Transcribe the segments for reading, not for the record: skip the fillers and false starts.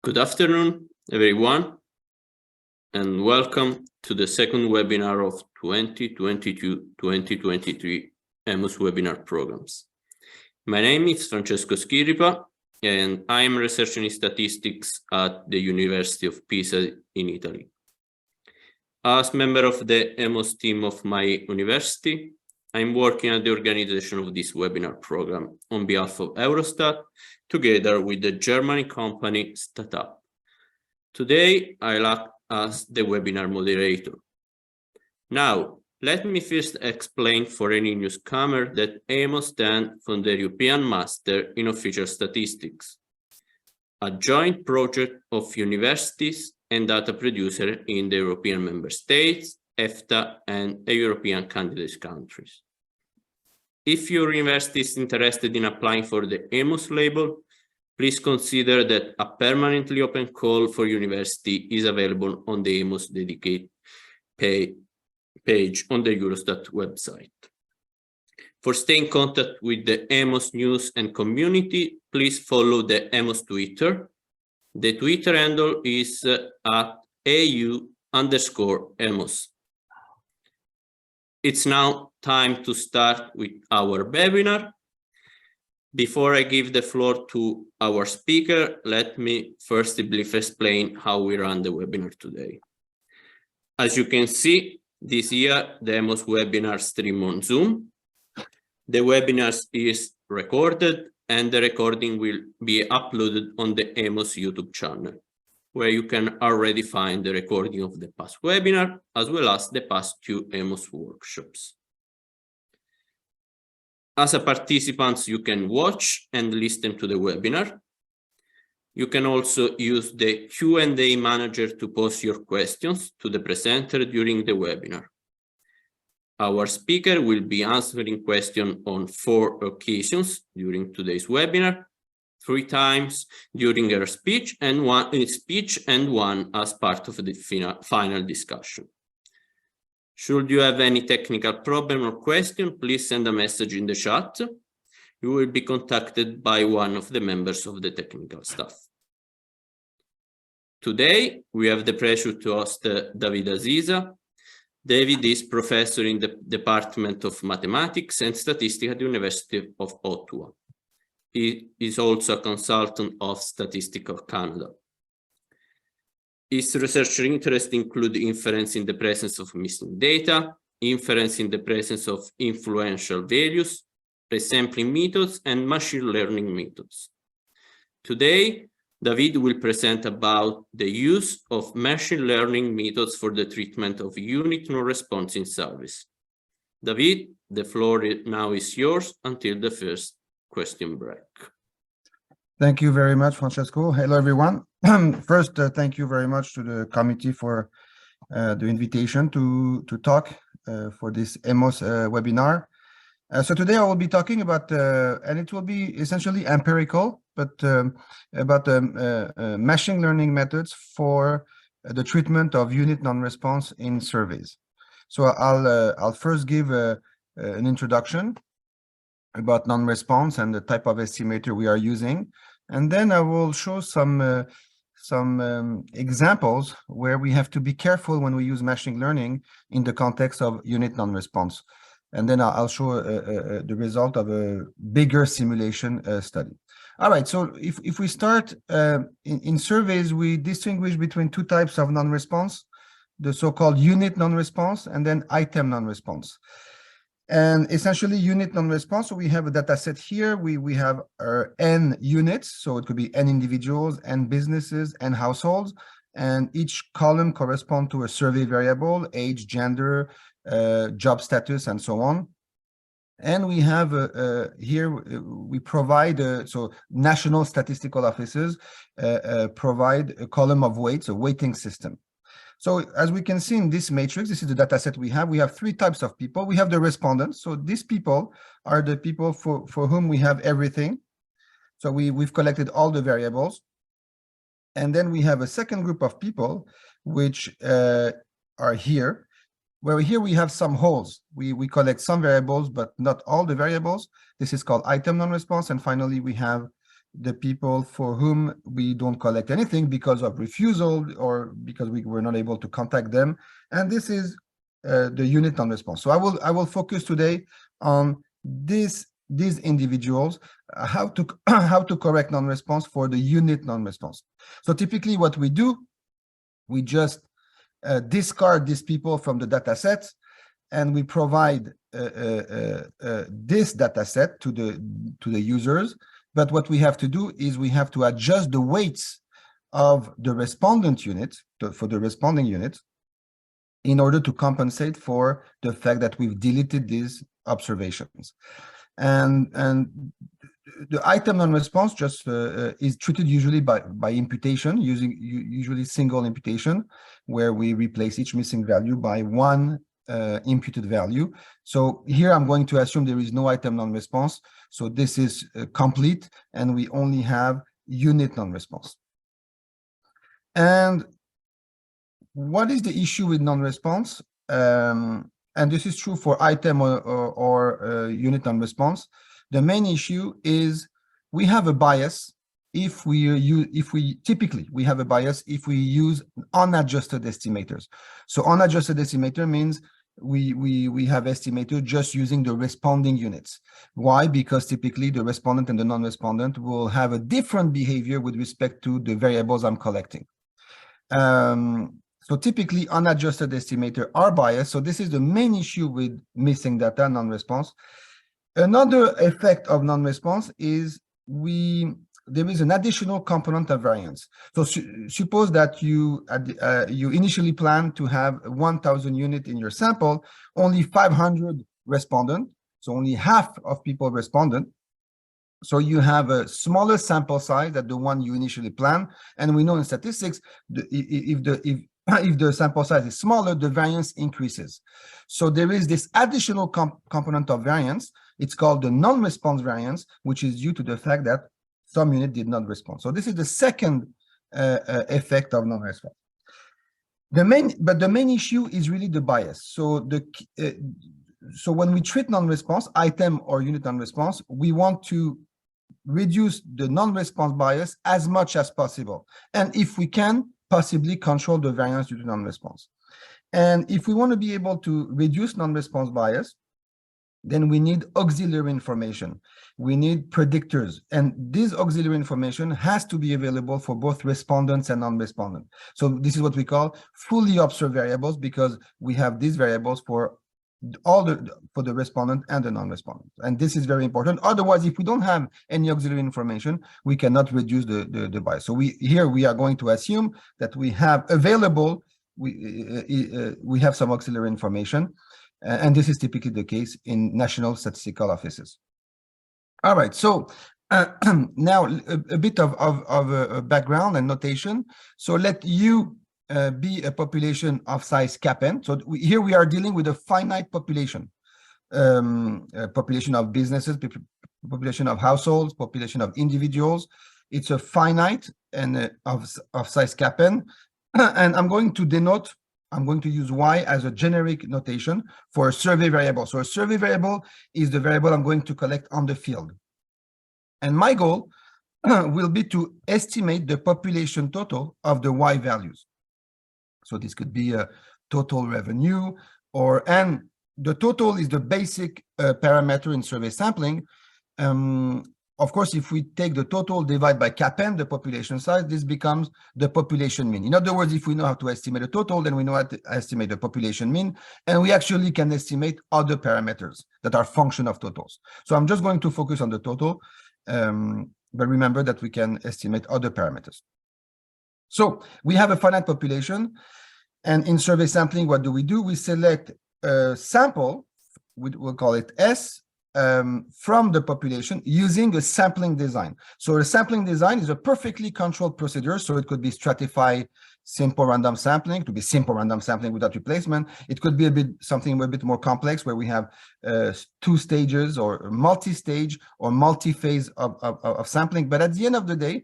Good afternoon, everyone, and welcome to the second webinar of 2022-2023 EMOS webinar programs. My name is Francesco Schiripa, and I am researching in statistics at the University of Pisa in Italy. As member of the EMOS team of my university, I'm working at the organization of this webinar program on behalf of Eurostat, together with the German company StatUp. Today, I'll act as the webinar moderator. Now, let me first explain for any newcomer that EMOS stands for the European Master in Official Statistics, a joint project of universities and data producer in the European member states, EFTA, and European candidate countries. If your university is interested in applying for the EMOS label, please consider that a permanently open call for university is available on the EMOS dedicated page on the Eurostat website. For staying in contact with the EMOS news and community, please follow the EMOS Twitter. The Twitter handle is at @AU_EMOS. It's now time to start with our webinar. Before I give the floor to our speaker, let me first briefly explain how we run the webinar today. As you can see, this year, the EMOS webinar stream on Zoom. The webinar is recorded, and the recording will be uploaded on the EMOS YouTube channel, where you can already find the recording of the past webinar, as well as the past 2 EMOS workshops. As a participant, you can watch and listen to the webinar. You can also use the Q&A manager to pose your questions to the presenter during the webinar. Our speaker will be answering questions on 4 occasions during today's webinar, 3 times during her speech and one as part of the final discussion. Should you have any technical problem or question, please send a message in the chat. You will be contacted by one of the members of the technical staff. Today, we have the pleasure to host David Haziza. David is professor in the Department of Mathematics and Statistics at the University of Ottawa. He is also a consultant of Statistics Canada. His research interests include inference in the presence of missing data, inference in the presence of influential values, resampling methods, and machine learning methods. Today, David will present about the use of machine learning methods for the treatment of unit non-response in service. David, the floor now is yours until the first question break. Thank you very much, Francesco. Hello, everyone. First, thank you very much to the committee for the invitation to talk for this EMOS webinar. So today I will be talking about, and it will be essentially empirical, but about machine learning methods for the treatment of unit non-response in surveys. So I'll first give an introduction about non-response and the type of estimator we are using, and then I will show some examples where we have to be careful when we use machine learning in the context of unit non-response. And then I'll show the result of a bigger simulation study. All right, so if we start in surveys, we distinguish between 2 types of non-response, the so-called unit non-response and then item non-response. And essentially unit non-response, so we have a data set here. We have n units, so it could be n individuals, n businesses, n households, and each column corresponds to a survey variable, age, gender, job status, and so on. And we have here we provide so national statistical offices provide a column of weights, a weighting system. So as we can see in this matrix, this is the data set we have. We have 3 types of people. We have the respondents. So these people are the people for whom we have everything. So we've collected all the variables. And then we have a second group of people which are here, where here we have some holes. We collect some variables, but not all the variables. This is called item non-response. And finally, we have the people for whom we don't collect anything because of refusal or because we were not able to contact them. And this is the unit non-response. So I will focus today on these individuals, how to correct non-response for the unit non-response. So typically what we do, we just discard these people from the data set, and we provide this data set to the users. But what we have to do is we have to adjust the weights of the respondent unit for the responding unit in order to compensate for the fact that we've deleted these observations. And the item non-response just is treated usually by imputation, using usually single imputation, where we replace each missing value by one imputed value. So here I'm going to assume there is no item non-response. So this is complete, and we only have unit non-response. And what is the issue with non-response? And this is true for item or unit non-response. The main issue is we have a bias if we have a bias if we use unadjusted estimators. So unadjusted estimator means we have estimator just using the responding units. Why? Because typically the respondent and the non-respondent will have a different behavior with respect to the variables I'm collecting. So typically unadjusted estimator are biased. So this is the main issue with missing data non-response. Another effect of non-response is there is an additional component of variance. So suppose that you initially plan to have 1,000 units in your sample, only 500 respondent, so only half of people responded. So you have a smaller sample size than the one you initially planned, and we know in statistics if the sample size is smaller, the variance increases. So there is this additional component of variance. It's called the non-response variance, which is due to the fact that some unit did not respond. So this is the second effect of non-response. The main issue is really the bias. So so when we treat non-response, item or unit non-response, we want to reduce the non-response bias as much as possible. And if we can, possibly control the variance due to non-response. And if we want to be able to reduce non-response bias, then we need auxiliary information. We need predictors. And this auxiliary information has to be available for both respondents and non-respondent. So this is what we call fully observed variables, because we have these variables for the respondent and the non-respondent. And this is very important. Otherwise, if we don't have any auxiliary information, we cannot reduce the bias. So we are going to assume that we have available, we have some auxiliary information. And this is typically the case in national statistical offices. All right, so now a bit of a background and notation. So let U be a population of size Kapn. So here we are dealing with a finite population, population of businesses, population of households, population of individuals. It's a finite and of size Kapn. And I'm going to use Y as a generic notation for a survey variable. So a survey variable is the variable I'm going to collect on the field. And my goal will be to estimate the population total of the Y values. So this could be a total revenue, and the total is the basic parameter in survey sampling. Of course, if we take the total divided by Kapn, the population size, this becomes the population mean. In other words, if we know how to estimate a total, then we know how to estimate the population mean, and we actually can estimate other parameters that are function of totals. So I'm just going to focus on the total, but remember that we can estimate other parameters. So we have a finite population, and in survey sampling, what do? We select a sample, we'll call it S, from the population using a sampling design. So a sampling design is a perfectly controlled procedure. So it could be stratified simple random sampling, to be simple random sampling without replacement. It could be something a bit more complex, where we have 2 stages or multi-stage or multi-phase of sampling. But at the end of the day,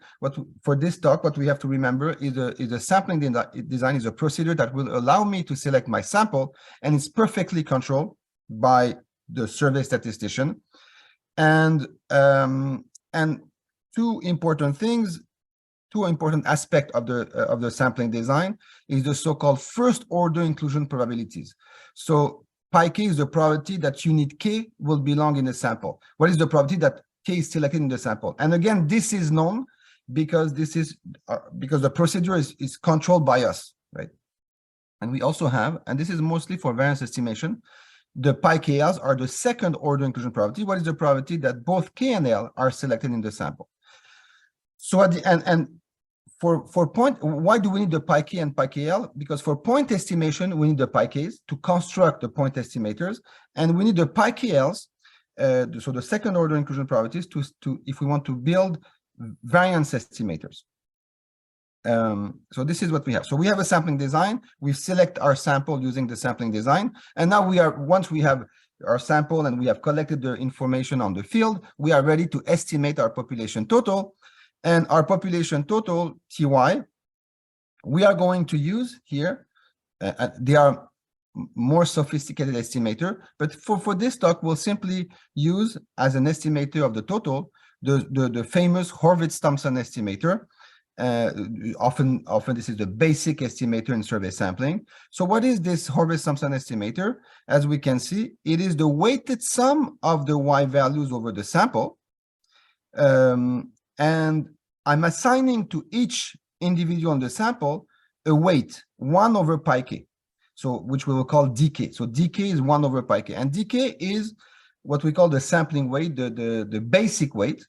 for this talk, what we have to remember is a sampling design is a procedure that will allow me to select my sample, and it's perfectly controlled by the survey statistician. And two important things, two important aspects of the sampling design is the so-called first order inclusion probabilities. So pi k is the probability that unit k will belong in the sample. What is the probability that k is selected in the sample? And again, this is known because this is because the procedure is controlled by us, right? And we also have, and this is mostly for variance estimation, the pi kls are the second order inclusion probability. What is the probability that both k and l are selected in the sample? So at the end, for point, why do we need the pi k and pi kl? Because for point estimation, we need the pi k's to construct the point estimators, and we need the pi kls, so the second order inclusion probabilities to if we want to build variance estimators. So this is what we have. So we have a sampling design. We select our sample using the sampling design, and now once we have our sample and we have collected the information on the field, we are ready to estimate our population total. And our population total, Ty, we are going to use here, they are more sophisticated estimator, but for this talk, we'll simply use as an estimator of the total, the famous Horvitz-Thompson estimator. Often this is the basic estimator in survey sampling. So what is this Horvitz-Thompson estimator? As we can see, it is the weighted sum of the Y values over the sample. And I'm assigning to each individual in the sample a weight 1 over pi k, so which we will call dk. So dk is 1 over pi k, and dk is what we call the sampling weight, the basic weight,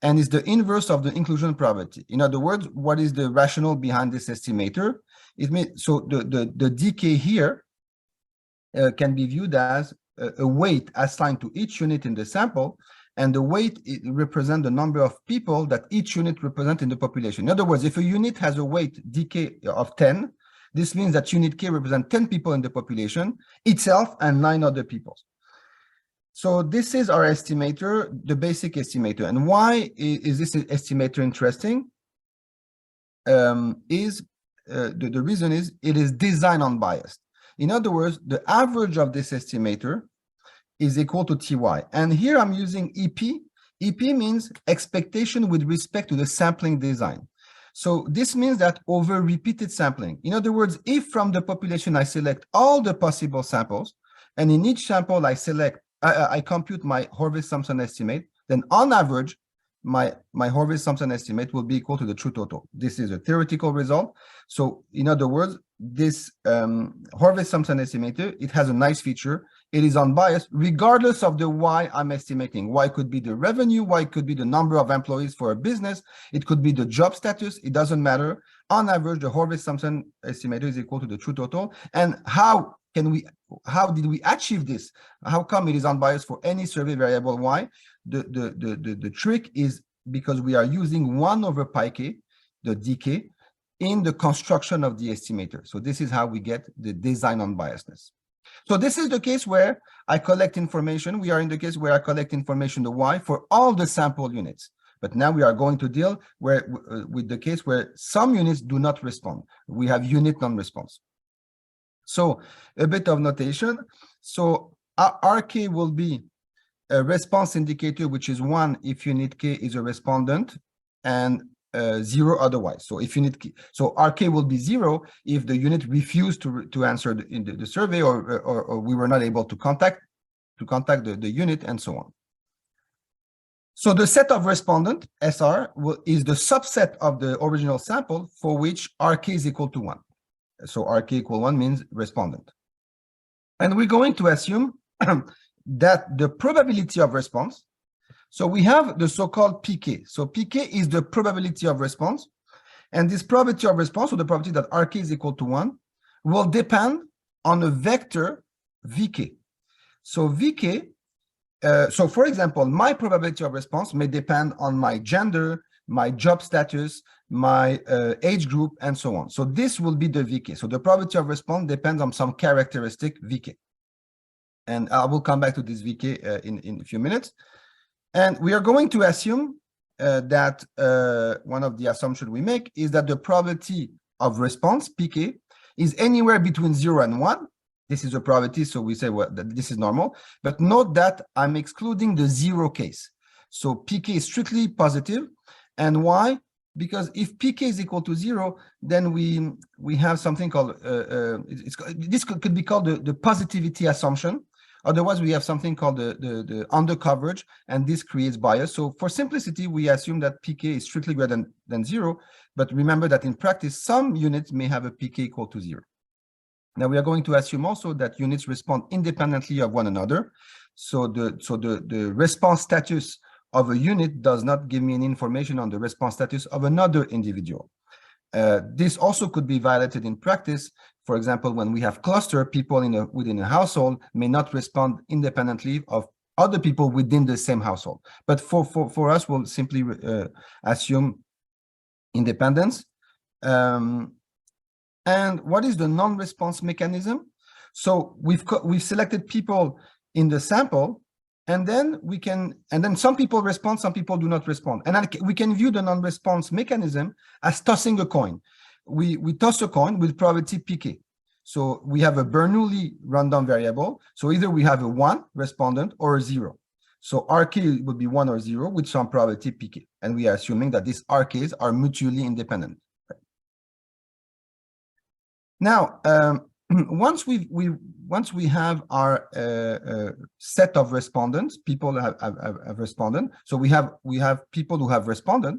and is the inverse of the inclusion probability. In other words, what is the rationale behind this estimator? It means so the dk here can be viewed as a weight assigned to each unit in the sample, and the weight represents the number of people that each unit represents in the population. In other words, if a unit has a weight dk of 10, this means that unit k represents 10 people in the population itself and 9 other people. So this is our estimator, the basic estimator. And why is this estimator interesting? The reason is it is design unbiased. In other words, the average of this estimator is equal to Ty. And here I'm using EP. EP means expectation with respect to the sampling design. So this means that over repeated sampling. In other words, if from the population I select all the possible samples, and in each sample I compute my Horvitz-Thompson estimate, then on average, my Horvitz-Thompson estimate will be equal to the true total. This is a theoretical result. So in other words, this Horvitz-Thompson estimator, it has a nice feature. It is unbiased, regardless of the Y I'm estimating. Y could be the revenue, Y could be the number of employees for a business, it could be the job status, it doesn't matter. On average, the Horvitz-Thompson estimator is equal to the true total. And how did we achieve this? How come it is unbiased for any survey variable Y? The trick is because we are using 1 over pi k, the dk, in the construction of the estimator. So this is how we get the design unbiasedness. So this is the case where I collect information. We are in the case where I collect information, the Y, for all the sample units. But now we are going to deal with the case where some units do not respond. We have unit non-response. So a bit of notation. So RK will be a response indicator, which is 1 if unit K is a respondent, and 0 otherwise. So if unit K, so RK will be 0 if the unit refused to answer the survey, or we were not able to contact the unit, and so on. So the set of respondent, SR, is the subset of the original sample for which RK is equal to 1. So RK equal 1 means respondent. And we're going to assume that the probability of response, so we have the so-called PK. So PK is the probability of response. And this probability of response, or the probability that RK is equal to 1, will depend on a vector VK. So VK, so for example, my probability of response may depend on my gender, my job status, my age group, and so on. So this will be the VK. So the probability of response depends on some characteristic VK. And I will come back to this VK in a few minutes. And we are going to assume that one of the assumptions we make is that the probability of response, PK, is anywhere between 0 and 1. This is a probability, so we say, well, this is normal. But note that I'm excluding the 0 case. So PK is strictly positive. And why? Because if pk is equal to 0, then we have something called this could be called the positivity assumption. Otherwise, we have something called the undercoverage, and this creates bias. So for simplicity, we assume that pk is strictly greater than 0. But remember that in practice, some units may have a pk equal to 0. Now we are going to assume also that units respond independently of one another. So the response status of a unit does not give me any information on the response status of another individual. This also could be violated in practice. For example, when we have cluster, people within a household may not respond independently of other people within the same household. But for us, we'll simply assume independence. And what is the non-response mechanism? So we've selected people in the sample, and then some people respond, some people do not respond. And we can view the non-response mechanism as tossing a coin. We toss a coin with probability pk. So we have a Bernoulli random variable. So either we have a 1 respondent or a 0. So rk would be 1 or 0 with some probability pk. And we are assuming that these rk's are mutually independent. Now, once we have our set of respondents, people have responded. So we have people who have responded.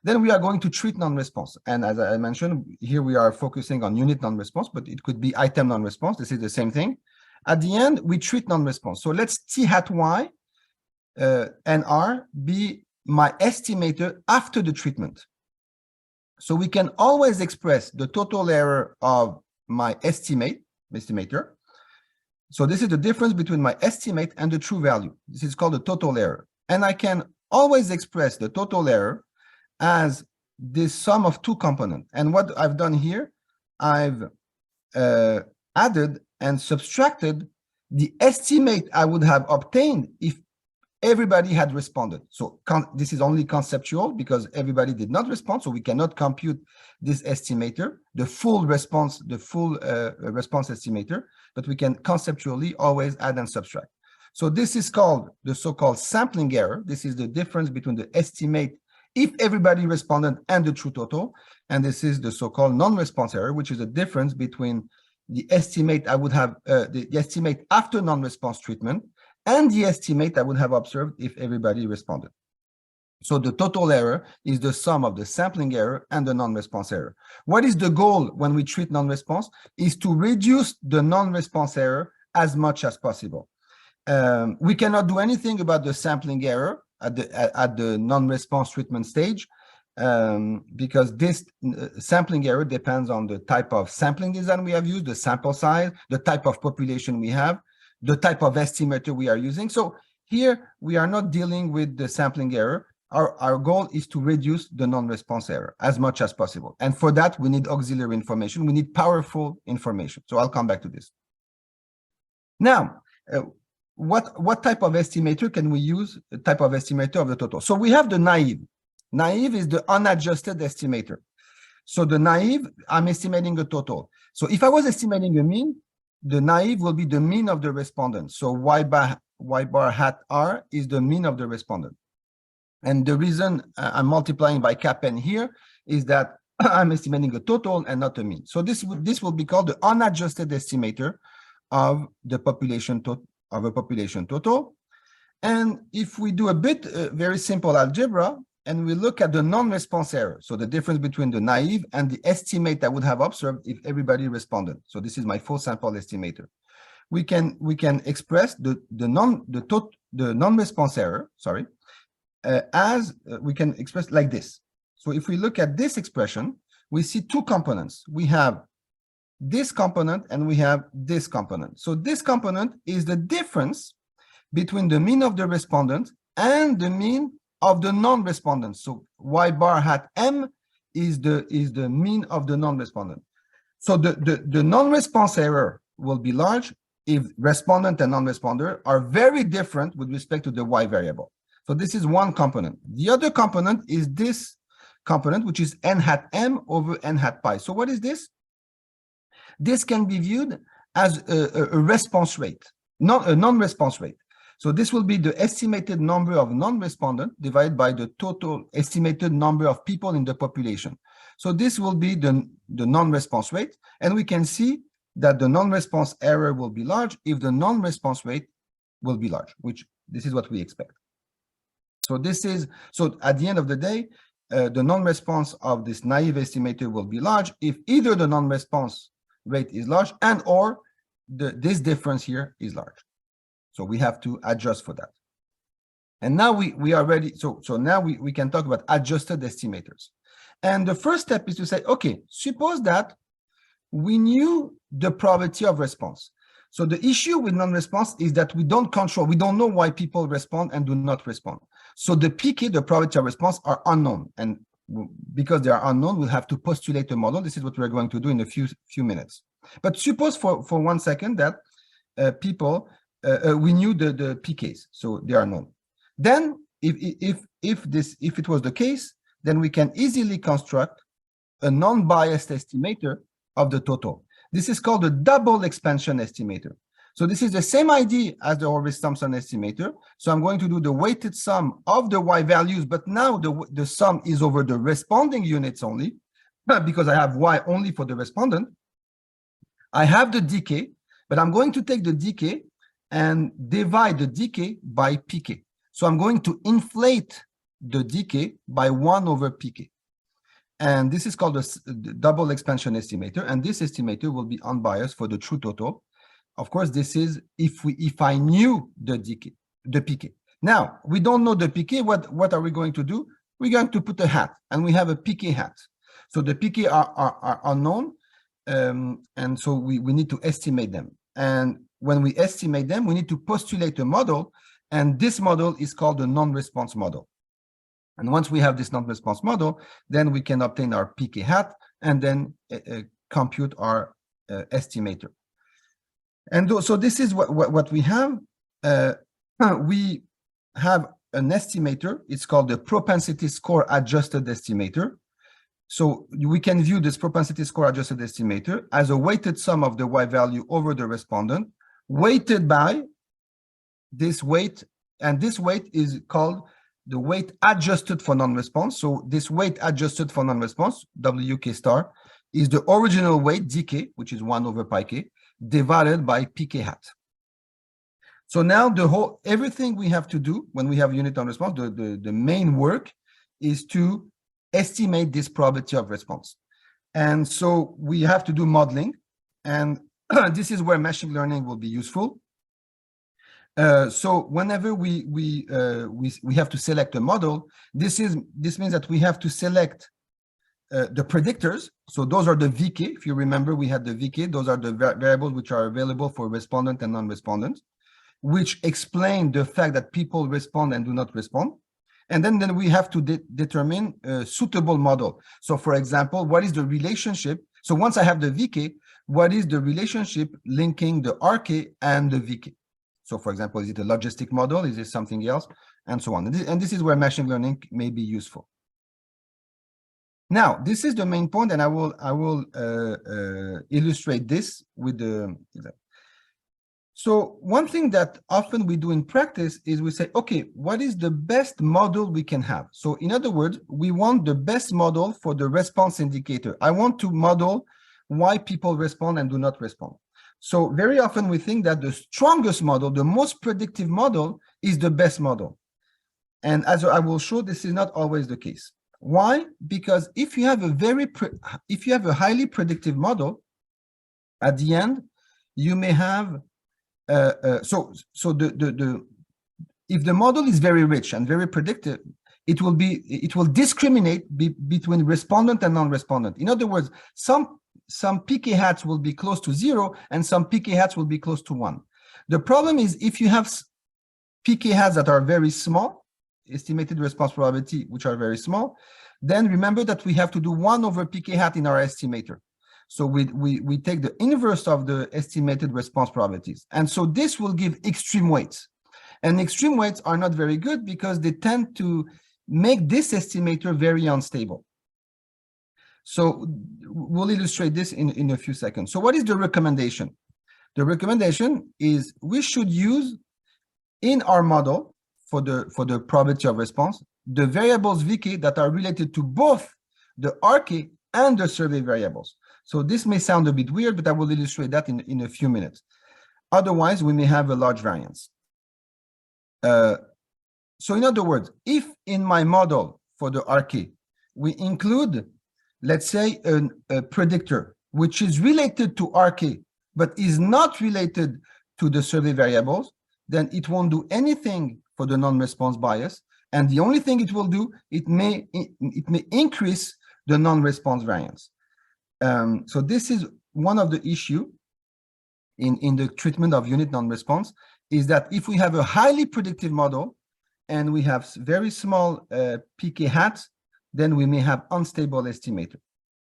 Then we are going to treat non-response. And as I mentioned, here we are focusing on unit non-response, but it could be item non-response. This is the same thing. At the end, we treat non-response. So let's t hat y and r be my estimator after the treatment. So we can always express the total error of my estimator. So this is the difference between my estimate and the true value. This is called the total error. And I can always express the total error as this sum of two components. And what I've done here, I've added and subtracted the estimate I would have obtained if everybody had responded. So this is only conceptual because everybody did not respond. So we cannot compute this estimator, the full response estimator, but we can conceptually always add and subtract. So this is called the so-called sampling error. This is the difference between the estimate if everybody responded and the true total. And this is the so-called non-response error, which is the difference between the estimate I would have, the estimate after non-response treatment and the estimate I would have observed if everybody responded. So the total error is the sum of the sampling error and the non-response error. What is the goal when we treat non-response? Is to reduce the non-response error as much as possible. We cannot do anything about the sampling error at the non-response treatment stage because this sampling error depends on the type of sampling design we have used, the sample size, the type of population we have, the type of estimator we are using. So here we are not dealing with the sampling error. Our goal is to reduce the non-response error as much as possible. And for that, we need auxiliary information. We need powerful information. So I'll come back to this. Now, what type of estimator can we use? The type of estimator of the total. So we have the naive. Naive is the unadjusted estimator. So the naive, I'm estimating a total. So if I was estimating a mean, the naive will be the mean of the respondent. So y bar hat r is the mean of the respondent. And the reason I'm multiplying by cap n here is that I'm estimating a total and not a mean. So this will be called the unadjusted estimator of the population total. And if we do a bit very simple algebra and we look at the non-response error, so the difference between the naive and the estimate I would have observed if everybody responded. So this is my full sample estimator. We can express the non-response error, sorry, as we can express like this. So if we look at this expression, we see two components. We have this component and we have this component. So this component is the difference between the mean of the respondent and the mean of the non-respondent. So y bar hat m is the mean of the non-respondent. So the non-response error will be large if respondent and non-responder are very different with respect to the y variable. So this is one component. The other component is this component, which is n hat m over n hat pi. So what is this? This can be viewed as a response rate, not a non-response rate. So this will be the estimated number of non-respondents divided by the total estimated number of people in the population. So this will be the non-response rate. And we can see that the non-response error will be large if the non-response rate will be large, which this is what we expect. So this is, so at the end of the day, the non-response of this naive estimator will be large if either the non-response rate is large and or this difference here is large. So we have to adjust for that. And now we are ready. So now we can talk about adjusted estimators. And the first step is to say, okay, suppose that we knew the probability of response. So the issue with non-response is that we don't control, we don't know why people respond and do not respond. So the PK, the probability of response, are unknown. And because they are unknown, we'll have to postulate a model. This is what we're going to do in a few minutes. But suppose for 1 second that we knew the PKs, so they are known. Then if it was the case, then we can easily construct a non-biased estimator of the total. This is called a double expansion estimator. So this is the same idea as the Horvitz-Thompson estimator. So I'm going to do the weighted sum of the Y values, but now the sum is over the responding units only, because I have Y only for the respondent. I have the decay, but I'm going to take the decay and divide the decay by PK. So I'm going to inflate the decay by 1 over PK. And this is called the double expansion estimator. And this estimator will be unbiased for the true total. Of course, this is if I knew the decay, the PK. Now, we don't know the PK. What are we going to do? We're going to put a hat, and we have a PK hat. So the PK are unknown, and so we need to estimate them. And when we estimate them, we need to postulate a model, and this model is called the non-response model. And once we have this non-response model, then we can obtain our PK hat and then compute our estimator. And so this is what we have. We have an estimator. It's called the propensity score adjusted estimator. So we can view this propensity score adjusted estimator as a weighted sum of the Y value over the respondent, weighted by this weight, and this weight is called the weight adjusted for non-response. So this weight adjusted for non-response, WK star, is the original weight, DK, which is 1 over pi k, divided by PK hat. So now everything we have to do when we have unit non-response, the main work is to estimate this probability of response. And so we have to do modeling, and this is where machine learning will be useful. So whenever we have to select a model, this means that we have to select the predictors. So those are the VK. If you remember, we had the VK. Those are the variables which are available for respondent and non-respondent, which explain the fact that people respond and do not respond. And then we have to determine a suitable model. So for example, what is the relationship? So once I have the VK, what is the relationship linking the RK and the VK? So for example, is it a logistic model? Is it something else? And so on. And this is where machine learning may be useful. Now, this is the main point, and I will illustrate this with the example. So one thing that often we do in practice is we say, okay, what is the best model we can have? So in other words, we want the best model for the response indicator. I want to model why people respond and do not respond. So very often we think that the strongest model, the most predictive model, is the best model. And as I will show, this is not always the case. Why? Because if you have a highly predictive model, at the end, you may have if the model is very rich and very predictive, it will discriminate between respondent and non-respondent. In other words, some PK hats will be close to 0 and some PK hats will be close to 1. The problem is if you have PK hats that are very small, estimated response probability, which are very small, then remember that we have to do 1 over PK hat in our estimator. So we take the inverse of the estimated response probabilities. And so this will give extreme weights. And extreme weights are not very good because they tend to make this estimator very unstable. So we'll illustrate this in a few seconds. So what is the recommendation? The recommendation is we should use in our model for the probability of response, the variables vk that are related to both the RK and the survey variables. So this may sound a bit weird, but I will illustrate that in a few minutes. Otherwise, we may have a large variance. So in other words, if in my model for the RK, we include, let's say, a predictor which is related to RK, but is not related to the survey variables, then it won't do anything for the non-response bias. And the only thing it will do, it may increase the non-response variance. So this is one of the issue in the treatment of unit non-response, is that if we have a highly predictive model and we have very small pk hats, then we may have unstable estimator.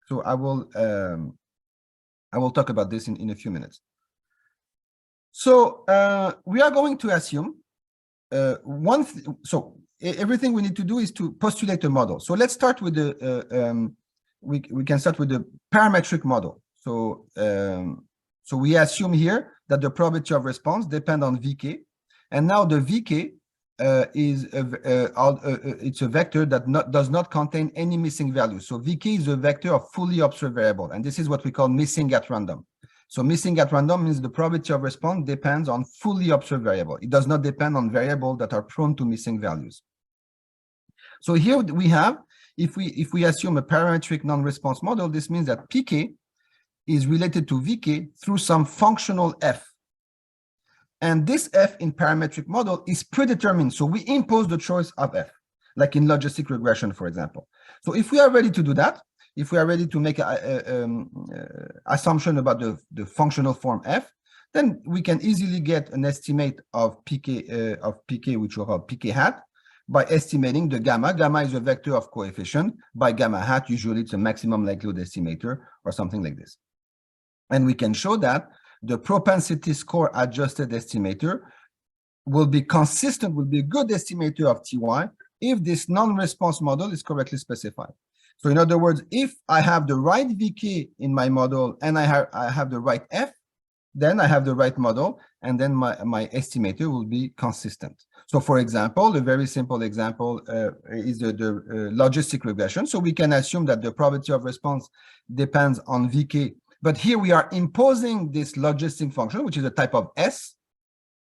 So I will talk about this in a few minutes. So we are going to assume so everything we need to do is to postulate a model. So let's start with the we can start with the parametric model. So so we assume here that the probability of response depend on vk, and now the vk is it's a vector that does not contain any missing value. So vk is a vector of fully observed variable, and this is what we call missing at random. So missing at random means the probability of response depends on fully observed variable. It does not depend on variables that are prone to missing values. So here we have, if we assume a parametric non-response model, this means that pk is related to vk through some functional f. And this f in parametric model is predetermined. So we impose the choice of f, like in logistic regression, for example. So if we are ready to do that, if we are ready to make an assumption about the functional form f, then we can easily get an estimate of pk, which we call pk hat, by estimating the gamma. Gamma is a vector of coefficient. By gamma hat, usually it's a maximum likelihood estimator or something like this. And we can show that the propensity score adjusted estimator will be consistent, will be a good estimator of ty if this non-response model is correctly specified. So in other words, if I have the right vk in my model and I have the right f, then I have the right model, and then my estimator will be consistent. So for example, a very simple example is the logistic regression. So we can assume that the probability of response depends on vk, but here we are imposing this logistic function, which is a type of S.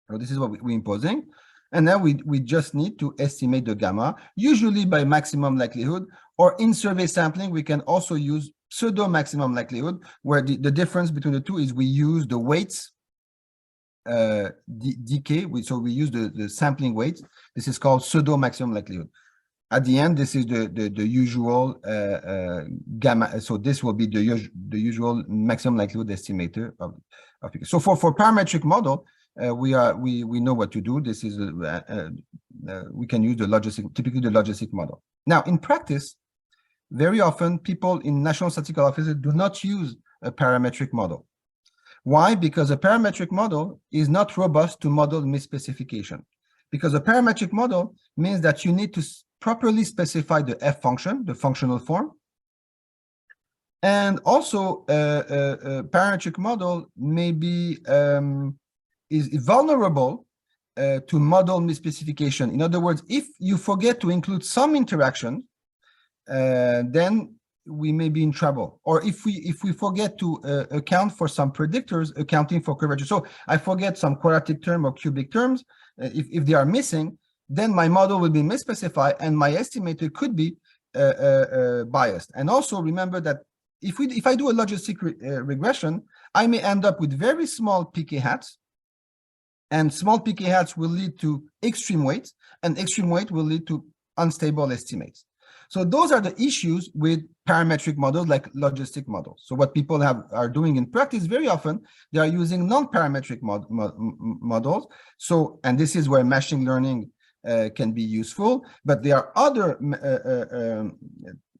So this is what we're imposing. And then we just need to estimate the gamma, usually by maximum likelihood, or in survey sampling, we can also use pseudo maximum likelihood, where the difference between the two is we use the weights, dk, so we use the sampling weights. This is called pseudo maximum likelihood. At the end, this is the usual gamma. So this will be the usual maximum likelihood estimator of PK. So for parametric model, we know what to do. This is we can use the logistic, typically the logistic model. Now in practice, very often people in national statistical offices do not use a parametric model. Why? Because a parametric model is not robust to model misspecification. Because a parametric model means that you need to properly specify the f function, the functional form. And also a parametric model may be is vulnerable to model misspecification. In other words, if you forget to include some interaction, then we may be in trouble. Or if we forget to account for some predictors accounting for curvature. So I forget some quadratic term or cubic terms. If they are missing, then my model will be misspecified and my estimator could be biased. And also remember that if I do a logistic regression, I may end up with very small pk hats, and small pk hats will lead to extreme weights, and extreme weight will lead to unstable estimates. So those are the issues with parametric models like logistic models. So what people are doing in practice very often, they are using non-parametric models. So, and this is where machine learning can be useful, but there are other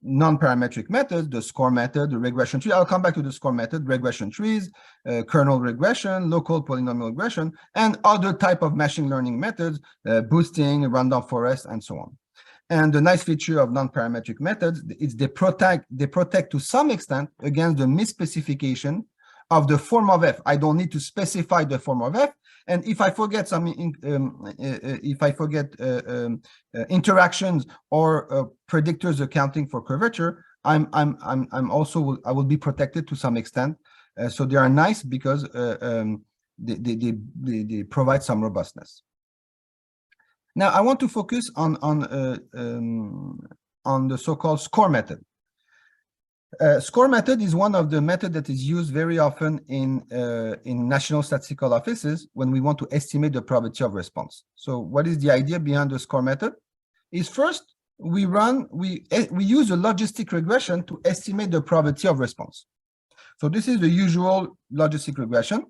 non-parametric methods, the score method, the regression tree. I'll come back to the score method, regression trees, kernel regression, local polynomial regression, and other type of machine learning methods, boosting, random forest, and so on. And the nice feature of non-parametric methods is they protect to some extent against the misspecification of the form of f. I don't need to specify the form of f, And if I forget some, interactions or predictors accounting for curvature, I will be protected to some extent. So they are nice because they provide some robustness. Now I want to focus on the so-called score method. Score method is one of the methods that is used very often in national statistical offices when we want to estimate the probability of response. So what is the idea behind the score method? Is first we use a logistic regression to estimate the probability of response. So this is the usual logistic regression.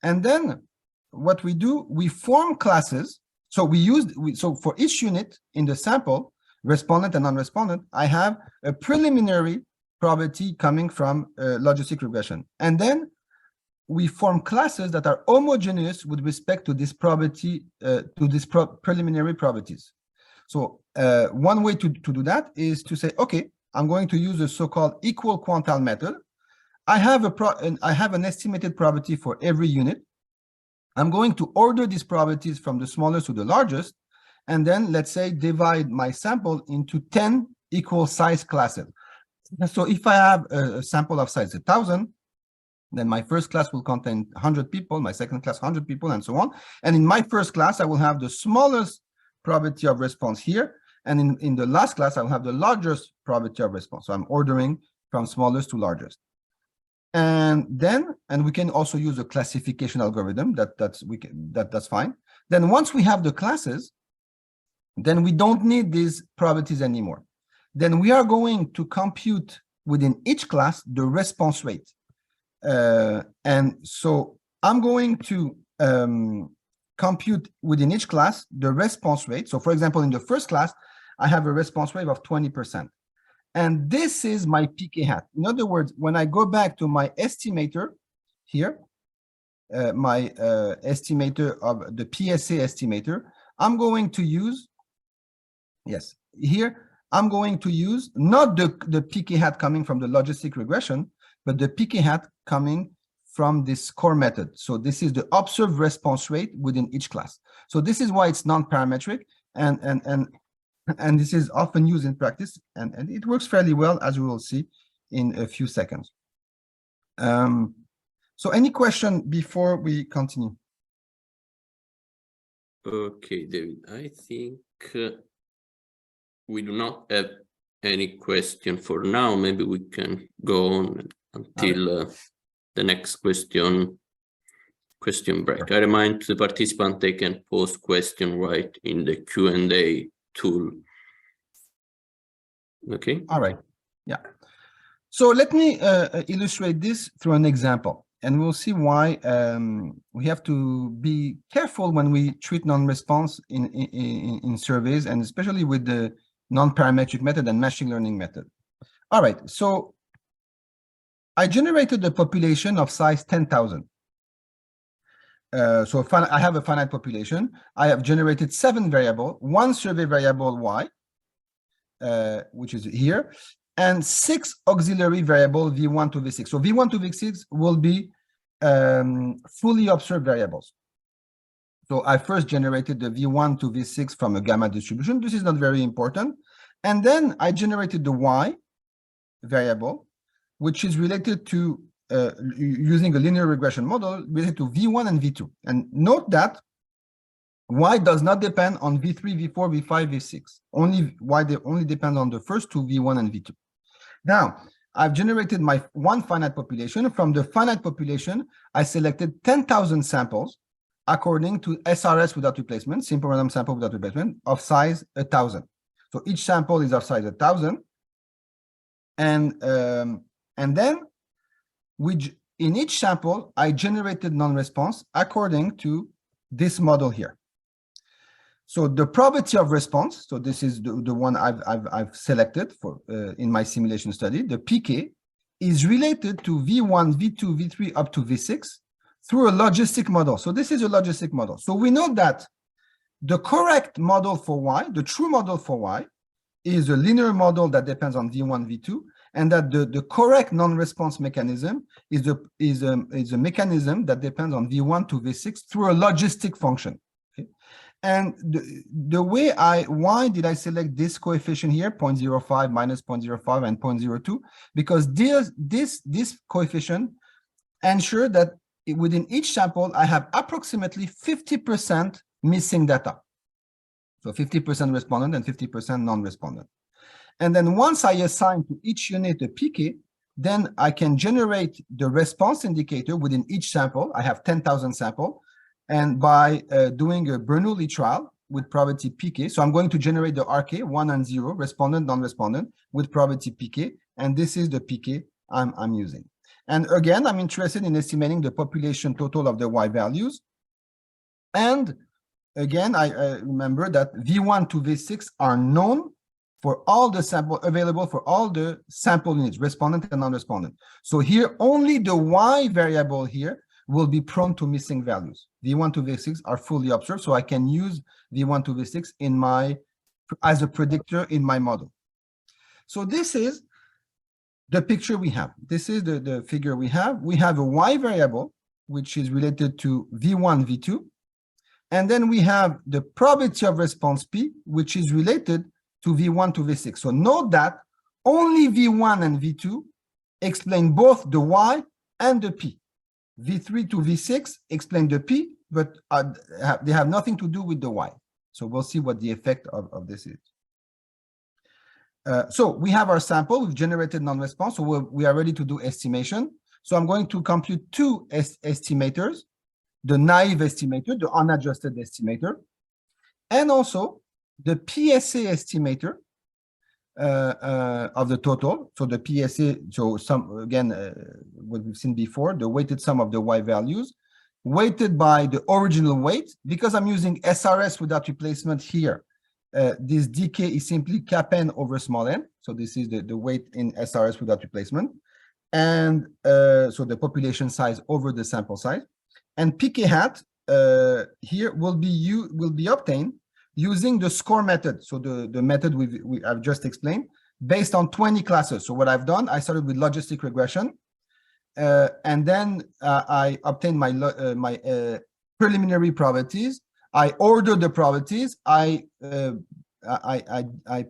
And then what we do, we form classes. So so for each unit in the sample, respondent and non-respondent, I have a preliminary probability coming from logistic regression. And then we form classes that are homogeneous with respect to this probability, preliminary probabilities. So one way to do that is to say, okay, I'm going to use the so-called equal quantile method. I have an estimated probability for every unit. I'm going to order these probabilities from the smallest to the largest, and then let's say divide my sample into 10 equal size classes. So if I have a sample of size 1,000, then my first class will contain 100 people, my second class 100 people, and so on. And in my first class, I will have the smallest probability of response here. And in the last class, I will have the largest probability of response. So I'm ordering from smallest to largest. And we can also use a classification algorithm that's fine. Then once we have the classes, then we don't need these probabilities anymore. Then we are going to compute within each class the response rate. And so I'm going to compute within each class the response rate. So for example, in the first class, I have a response rate of 20%. And this is my pk hat. In other words, when I go back to my estimator here, my estimator of the PSA estimator, I'm going to use, yes, here, I'm going to use not the pk hat coming from the logistic regression, but the pk hat coming from this score method. So this is the observed response rate within each class. So this is why it's non-parametric, and this is often used in practice, and it works fairly well, as we will see in a few seconds. So any question before we continue? Okay, David, I think we do not have any question for now. Maybe we can go on until the next question break. I remind the participant they can post question right in the Q&A tool. Okay. All right. Yeah. So let me illustrate this through an example, and we'll see why we have to be careful when we treat non-response in surveys, and especially with the non-parametric method and machine learning method. All right. So I generated a population of size 10,000. So I have a finite population. I have generated 7 variables, 1 survey variable y, which is here, and 6 auxiliary variable v1 to v6. So v1 to v6 will be fully observed variables. So I first generated the v1 to v6 from a gamma distribution. This is not very important. And then I generated the y variable, which is related to using a linear regression model related to v1 and v2. And note that y does not depend on v3, v4, v5, v6. Y only depends on the first two, v1 and v2. Now, I've generated my one finite population. From the finite population, I selected 10,000 samples according to SRS without replacement, simple random sample without replacement, of size 1,000. So each sample is of size 1,000. And then in each sample, I generated non-response according to this model here. So the probability of response, so this is the one I've selected for in my simulation study, the PK, is related to V1, V2, V3 up to V6 through a logistic model. So this is a logistic model. So we know that the correct model for Y, the true model for Y, is a linear model that depends on V1, V2, and that the correct non-response mechanism is a mechanism that depends on V1 to V6 through a logistic function. Okay? And the way why did I select this coefficient here, 0.05, minus 0.05, and 0.02? Because this coefficient ensure that within each sample, I have approximately 50% missing data. So 50% respondent and 50% non-respondent. And then once I assign to each unit a pk, then I can generate the response indicator within each sample. I have 10,000 samples. And by doing a Bernoulli trial with probability pk, so I'm going to generate the RK, 1 and 0, respondent, non-respondent, with probability pk. And this is the pk I'm using. And again, I'm interested in estimating the population total of the Y values. And again, I remember that V1 to V6 are known for all the sample available for all the sample units, respondent and non-respondent. So here, only the Y variable here will be prone to missing values. V1 to V6 are fully observed, so I can use V1 to V6 in as a predictor in my model. So this is the picture we have. This is the figure we have. We have a Y variable, which is related to V1, V2. And then we have the probability of response P, which is related to V1 to V6. So note that only V1 and V2 explain both the Y and the P. V3 to V6 explain the P, but they have nothing to do with the Y. So we'll see what the effect of this is. So we have our sample, we've generated non-response, so we are ready to do estimation. So I'm going to compute two estimators, the naive estimator, the unadjusted estimator, and also the PSA estimator of the total. So the PSA, so what we've seen before, the weighted sum of the Y values, weighted by the original weight. Because I'm using SRS without replacement here, this dk is simply cap n over small n. So this is the weight in SRS without replacement. And so the population size over the sample size. And pk hat here will be obtained using the score method. So the method I've just explained, based on 20 classes. So what I've done, I started with logistic regression, and then I obtained my preliminary probabilities. I ordered the probabilities. I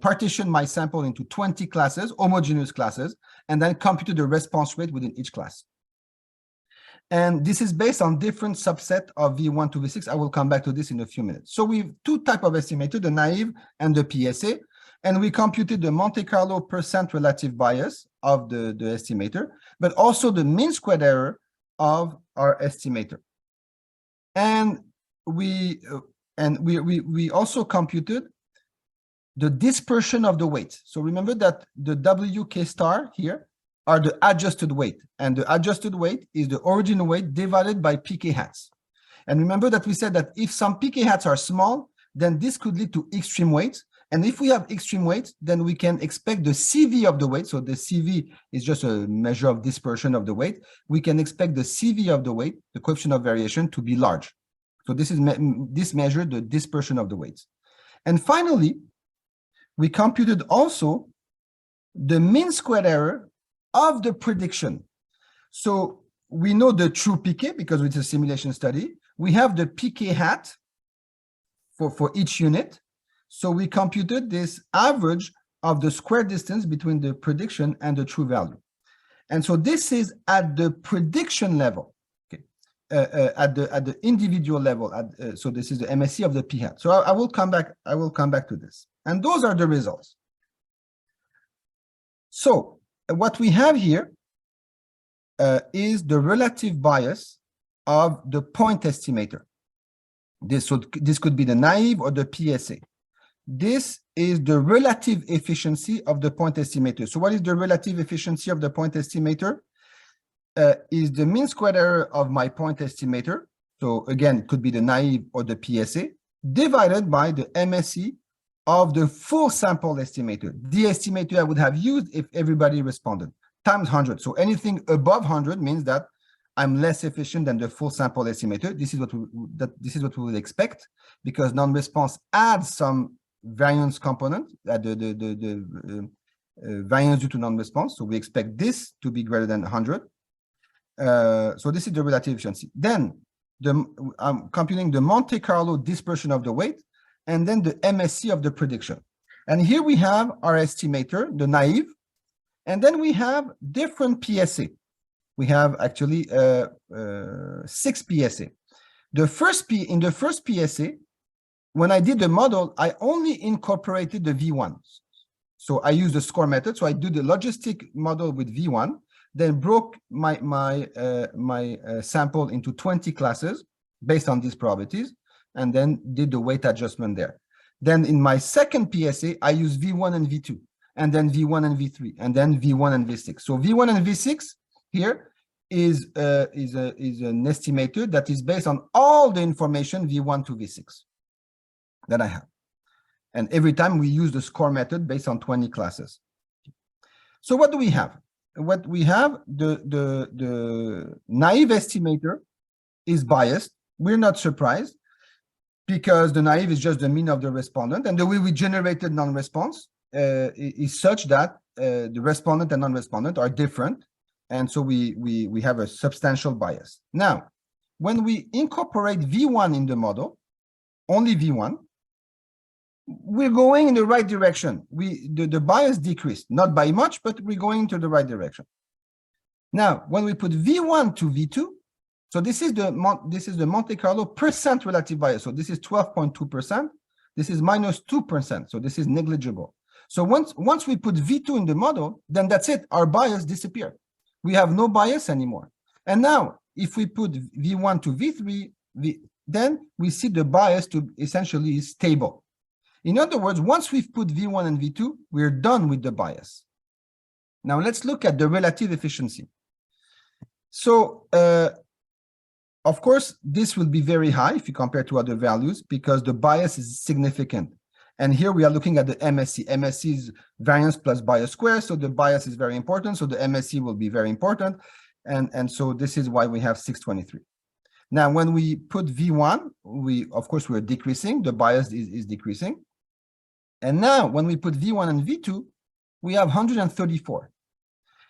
partitioned my sample into 20 classes, homogeneous classes, and then computed the response rate within each class. And this is based on different subset of V1 to V6. I will come back to this in a few minutes. So we have two types of estimator, the naive and the PSA, and we computed the Monte Carlo percent relative bias of the estimator, but also the mean squared error of our estimator. And we also computed the dispersion of the weight. So remember that the WK star here are the adjusted weight, and the adjusted weight is the original weight divided by pk hats. And remember that we said that if some pk hats are small, then this could lead to extreme weights. And if we have extreme weights, then we can expect the CV of the weight. So the CV is just a measure of dispersion of the weight. We can expect the CV of the weight, the coefficient of variation, to be large. So this measures the dispersion of the weights. And finally, we computed also the mean squared error of the prediction. So we know the true pk because it's a simulation study. We have the pk hat for each unit. So we computed this average of the square distance between the prediction and the true value. And so this is at the prediction level, okay, at the individual level. So this is the MSE of the p hat. So I will come back to this. And those are the results. So what we have here is the relative bias of the point estimator. This could be the naive or the PSA. This is the relative efficiency of the point estimator. So what is the relative efficiency of the point estimator? Is the mean squared error of my point estimator. So again, it could be the naive or the PSA, divided by the MSE of the full sample estimator, the estimator I would have used if everybody responded, times 100. So anything above 100 means that I'm less efficient than the full sample estimator. This is what we would expect, because non-response adds some variance component, the variance due to non-response. So we expect this to be greater than 100. So this is the relative efficiency. Then I'm computing the Monte Carlo dispersion of the weight, and then the MSE of the prediction. And here we have our estimator, the naive, and then we have different PSA. We have actually 6 PSA. In the first PSA, when I did the model, I only incorporated the V1. So I used the score method. So I do the logistic model with V1, then broke my sample into 20 classes based on these properties, and then did the weight adjustment there. Then in my second PSA, I use V1 and V2, and then V1 and V3, and then V1 and V6. So V1 and V6 here is an estimator that is based on all the information V1 to V6 that I have. And every time we use the score method based on 20 classes. So what do we have? What we have, the naive estimator is biased. We're not surprised because the naive is just the mean of the respondent. And the way we generated non-response is such that the respondent and non-respondent are different. And so we have a substantial bias. Now, when we incorporate V1 in the model, only V1, we're going in the right direction. The bias decreased, not by much, but we're going into the right direction. Now, when we put V1 to V2, so this is the Monte Carlo percent relative bias. So this is 12.2%. This is minus 2%. So this is negligible. So once we put V2 in the model, then that's it. Our bias disappeared. We have no bias anymore. And now, if we put V1 to V3, then we see the bias to essentially is stable. In other words, once we've put V1 and V2, we're done with the bias. Now let's look at the relative efficiency. So, of course, this will be very high if you compare to other values because the bias is significant. And here we are looking at the MSE. MSE is variance plus bias squared, so the bias is very important. So the MSE will be very important. And so this is why we have 623. Now, when we put V1, of course, we're decreasing. The bias is decreasing. And now, when we put V1 and V2, we have 134.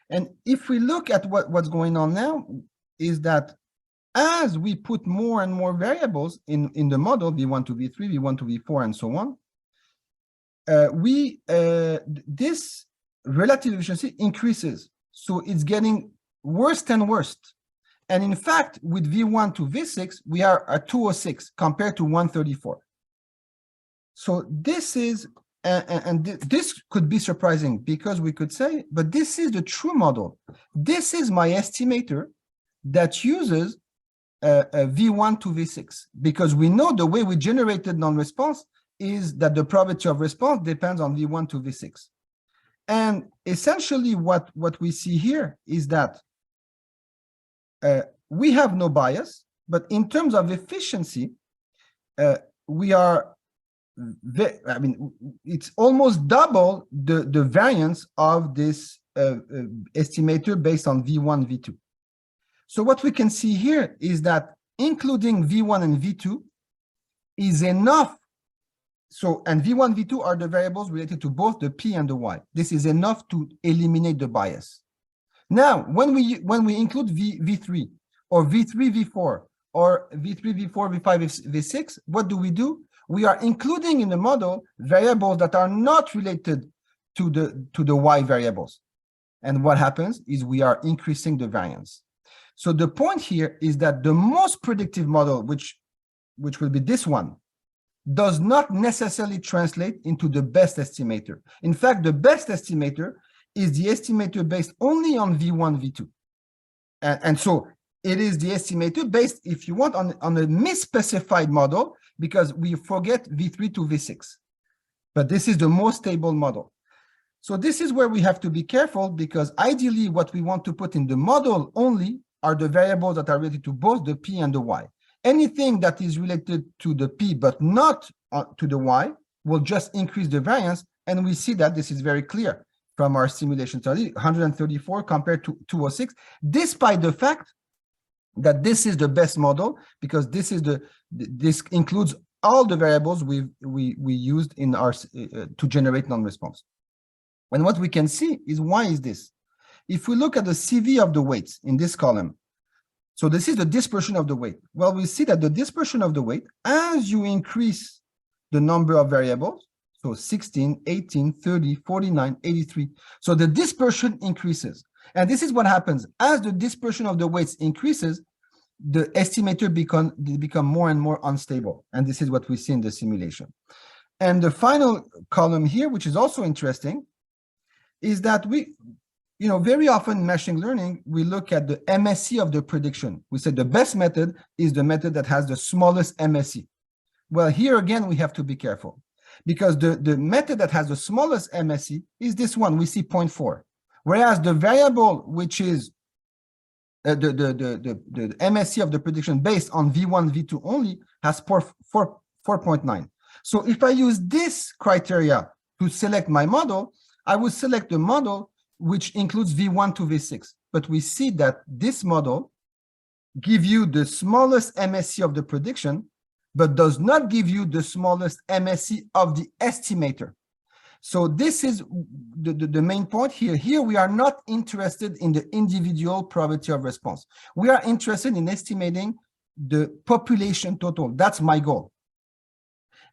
And if we look at what's going on now, is that as we put more and more variables in the model, V1 to V3, V1 to V4, and so on, this relative efficiency increases. So it's getting worse and worse. And in fact, with V1 to V6, we are at 206 compared to 134. So this is, this could be surprising because we could say, but this is the true model. This is my estimator that uses V1 to V6, because we know the way we generated non-response is that the probability of response depends on V1 to V6. And essentially what we see here is that we have no bias, but in terms of efficiency, we are, it's almost double the variance of this estimator based on V1, V2. So what we can see here is that including V1 and V2 is enough. So, and V1, V2 are the variables related to both the P and the Y. This is enough to eliminate the bias. Now, when we include V3 or V3, V4 or V3, V4, V5, V6, what do? We are including in the model variables that are not related to the Y variables. And what happens is we are increasing the variance. So the point here is that the most predictive model, which will be this one, does not necessarily translate into the best estimator. In fact, the best estimator is the estimator based only on V1, V2. And so it is the estimator based, if you want, on a misspecified model, because we forget V3 to V6. But this is the most stable model. So this is where we have to be careful, because ideally what we want to put in the model only are the variables that are related to both the P and the Y. Anything that is related to the P but not to the Y will just increase the variance. And we see that this is very clear from our simulation study, 134 compared to 206, despite the fact that this is the best model, because this includes all the variables we used in our to generate non-response. And what we can see is, why is this? If we look at the CV of the weights in this column, so this is the dispersion of the weight. Well, we see that the dispersion of the weight, as you increase the number of variables, so 16, 18, 30, 49, 83. So the dispersion increases. And this is what happens. As the dispersion of the weights increases, the estimator become more and more unstable. And this is what we see in the simulation. And the final column here, which is also interesting, is that very often in machine learning, we look at the MSE of the prediction. We say the best method is the method that has the smallest MSE. Well, here again, we have to be careful, because the method that has the smallest MSE is this one. We see 0.4, whereas the variable, which is the MSE of the prediction based on V1, V2 only, has 4.9. So if I use this criteria to select my model, I would select the model which includes V1 to V6. But we see that this model gives you the smallest MSE of the prediction, but does not give you the smallest MSE of the estimator. So this is the main point here. Here we are not interested in the individual probability of response. We are interested in estimating the population total. That's my goal.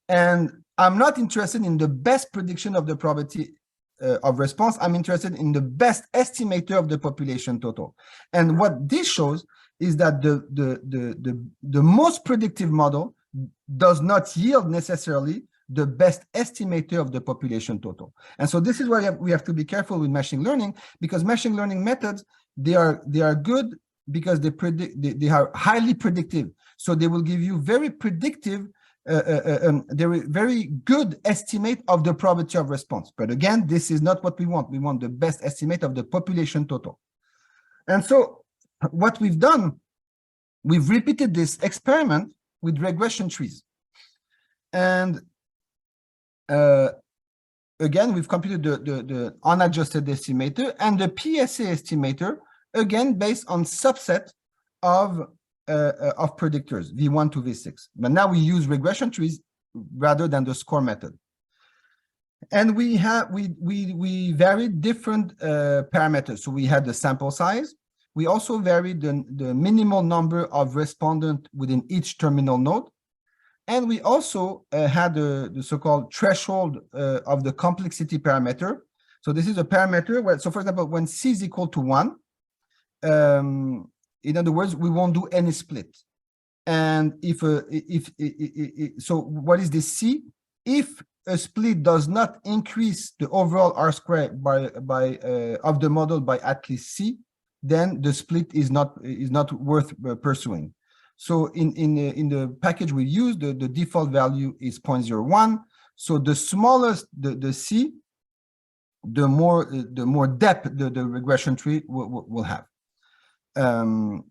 And I'm not interested in the best prediction of the probability of response. I'm interested in the best estimator of the population total. And what this shows is that the most predictive model does not yield necessarily the best estimator of the population total. And so this is why we have to be careful with machine learning, because machine learning methods, they are good because they are highly predictive. So they will give you very predictive, very good estimate of the probability of response. But again, this is not what we want. We want the best estimate of the population total. And so what we've done, we've repeated this experiment with regression trees. And again, we've computed the unadjusted estimator and the PSA estimator, again, based on subset of predictors, V1 to V6. But now we use regression trees rather than the score method. And we varied different parameters. So we had the sample size. We also varied the minimal number of respondents within each terminal node. And we also had the so-called threshold of the complexity parameter. So this is a parameter where, so for example, when C is equal to 1, in other words, we won't do any split. And so what is this C? If a split does not increase the overall R squared of the model by at least C, then the split is not worth pursuing. So in the package we use, the default value is 0.01. So the smallest the C, the more depth the regression tree will have. And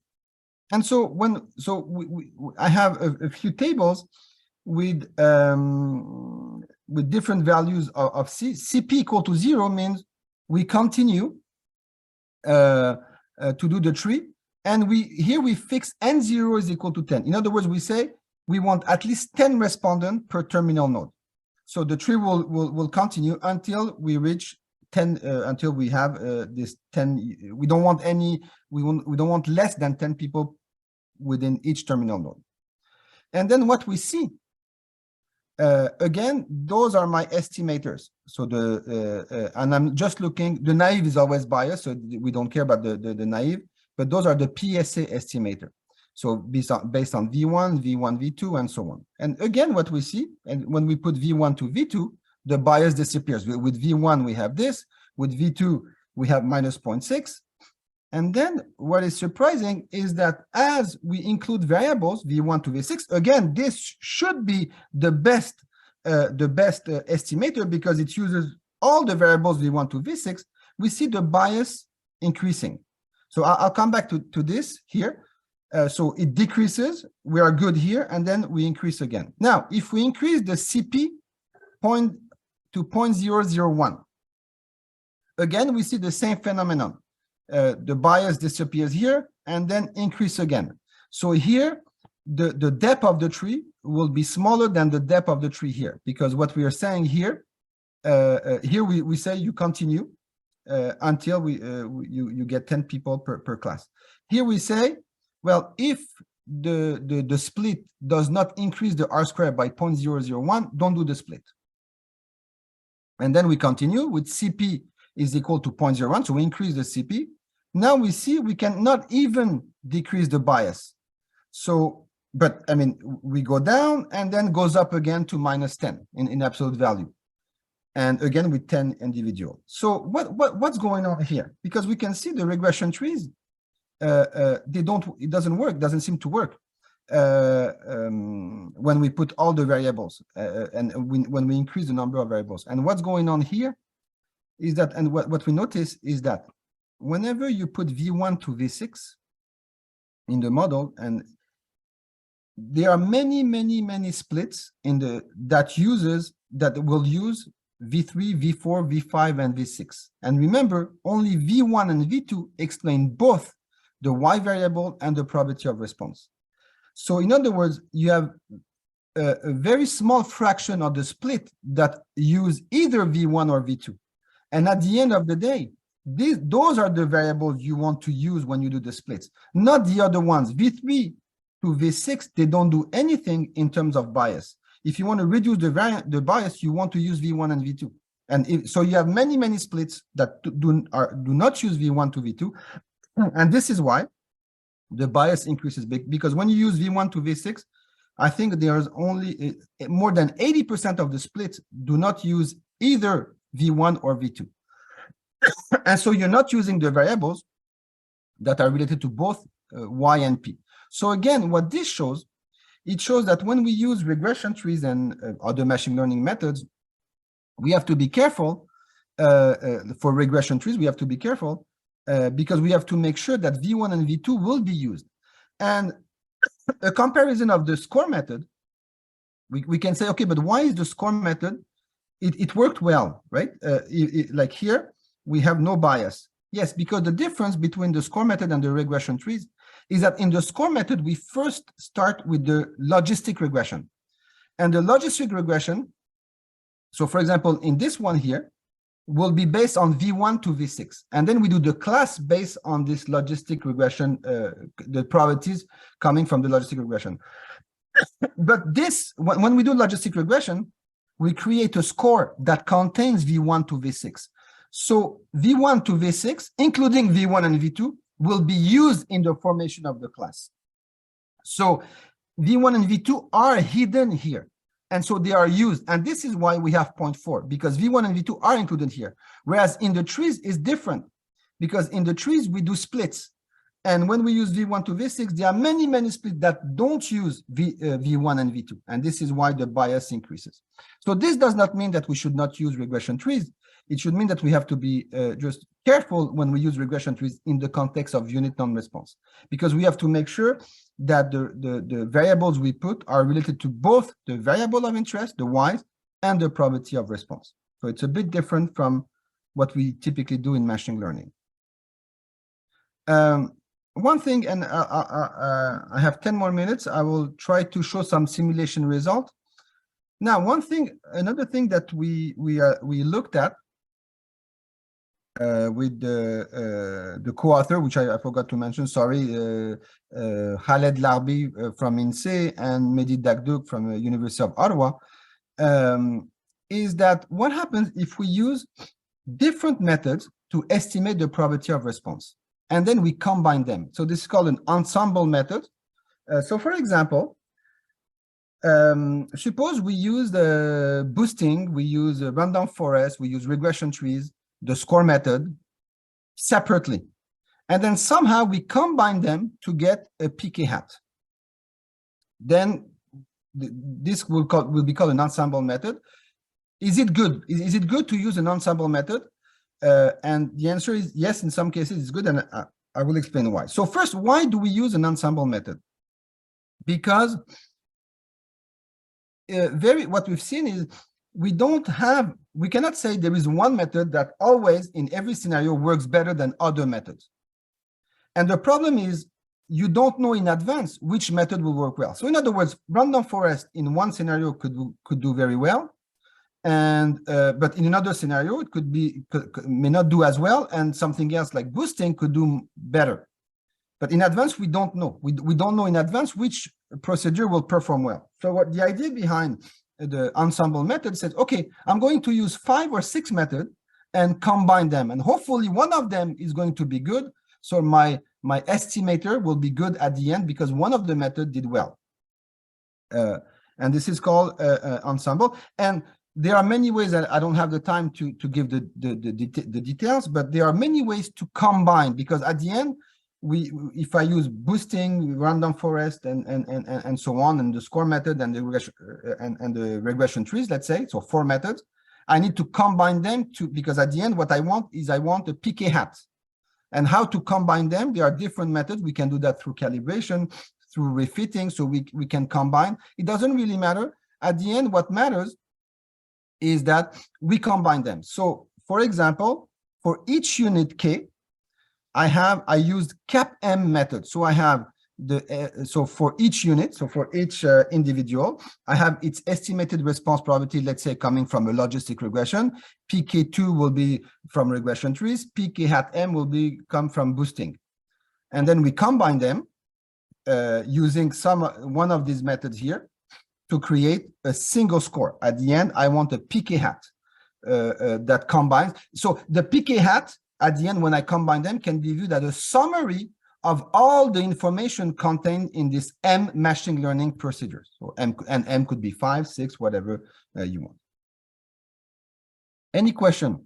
so I have a few tables with different values of C. CP equal to 0 means we continue to do the tree. And here we fix N0 is equal to 10. In other words, we say we want at least 10 respondents per terminal node. So the tree will continue until we reach 10, until we have this 10. We don't want we don't want less than 10 people within each terminal node. And then what we see, again, those are my estimators. So and I'm just looking, the naive is always biased, so we don't care about the naive. But those are the PSA estimator. So based on V1, V2, and so on. And again, what we see, and when we put V1 to V2, the bias disappears. With V1, we have this. With V2, we have minus 0.6. And then what is surprising is that as we include variables, V1 to V6, again, this should be the best estimator because it uses all the variables V1 to V6. We see the bias increasing. So I'll come back to this here. So it decreases, we are good here, and then we increase again. Now, if we increase the CP to 0.001, again, we see the same phenomenon. The bias disappears here and then increase again. So here, the depth of the tree will be smaller than the depth of the tree here, because what we are saying here here we say you continue until you get 10 people per class. Here we say, well, if the split does not increase the R square by 0.001, don't do the split. And then we continue with CP is equal to 0.01, so we increase the CP. Now we see we cannot even decrease the bias. So, but I mean, we go down and then goes up again to -10 in absolute value. And again with 10 individual. So what's going on here? Because we can see the regression trees, it doesn't work, doesn't seem to work when we put all the variables and when we increase the number of variables. And what's going on here is that, and what we notice is that whenever you put V1 to V6 in the model, and there are many splits in that will use V3, V4, V5, and V6. And remember, only V1 and V2 explain both the Y variable and the probability of response. So in other words, you have a very small fraction of the split that use either V1 or V2. And at the end of the day, those are the variables you want to use when you do the splits, not the other ones. V3 to V6, they don't do anything in terms of bias. If you want to reduce the bias, you want to use V1 and V2. And so you have many splits that do not use V1 to V2. And this is why the bias increases big, because when you use V1 to V6, I think there's only more than 80% of the splits do not use either V1 or V2. And so you're not using the variables that are related to both Y and P. So again, what this shows, it shows that when we use regression trees and other machine learning methods, we have to be careful for regression trees. We have to be careful because we have to make sure that V1 and V2 will be used. And a comparison of the score method, we can say, okay, but why is the score method? It worked well, right? Like here, we have no bias. Yes, because the difference between the score method and the regression trees is that in the score method, we first start with the logistic regression. And the logistic regression, so for example, in this one here, will be based on V1 to V6. And then we do the class based on this logistic regression, the probabilities coming from the logistic regression. But this, when we do logistic regression, we create a score that contains V1 to V6. So V1 to V6, including V1 and V2, will be used in the formation of the class. So V1 and V2 are hidden here. And so they are used. And this is why we have 0.4, because V1 and V2 are included here. Whereas in the trees is different, because in the trees we do splits. And when we use V1 to V6, there are many splits that don't use V1 and V2. And this is why the bias increases. So this does not mean that we should not use regression trees. It should mean that we have to be just careful when we use regression trees in the context of unit non-response, because we have to make sure that the variables we put are related to both the variable of interest, the Y's, and the probability of response. So it's a bit different from what we typically do in machine learning. One thing, and I have 10 more minutes, I will try to show some simulation result. Now, another thing that we looked at with the co-author, which I forgot to mention, sorry, Khaled Larbi from INSEE and Mehdi Dagdouk from the University of Ottawa, is that what happens if we use different methods to estimate the probability of response, and then we combine them. So this is called an ensemble method. So for example, suppose we use the boosting, we use a random forest, we use regression trees, the score method separately. And then somehow we combine them to get a PK hat. Then this will be called an ensemble method. Is it good? Is it good to use an ensemble method? And the answer is yes, in some cases it's good, and I will explain why. So first, why do we use an ensemble method? Because what we've seen is we cannot say there is one method that always in every scenario works better than other methods. And the problem is you don't know in advance which method will work well. So in other words, random forest in one scenario could do very well. And but in another scenario, it may not do as well, and something else like boosting could do better. But in advance, we don't know. We don't know in advance which procedure will perform well. So what the idea behind the ensemble method says, okay, I'm going to use 5 or 6 methods and combine them, and hopefully one of them is going to be good. So my estimator will be good at the end because one of the methods did well. And this is called ensemble. And there are many ways, that I don't have the time to give the details, but there are many ways to combine, because at the end, if I use boosting, random forest, and so on, and the score method and the regression trees, let's say, so 4 methods, I need to combine them because at the end, what I want is I want a PK hat. And how to combine them? There are different methods. We can do that through calibration, through refitting, so we can combine. It doesn't really matter. At the end, what matters is that we combine them. So, for example, for each unit K, I used CAP-M method. So I have so for each unit, so for each individual, I have its estimated response probability, let's say, coming from a logistic regression. PK2 will be from regression trees. PK hat M will come from boosting. And then we combine them using one of these methods here to create a single score. At the end, I want a PK hat that combines. So the PK hat, at the end, when I combine them, can be viewed as a summary of all the information contained in this M machine learning procedures. So M could be 5, 6, whatever you want. Any question?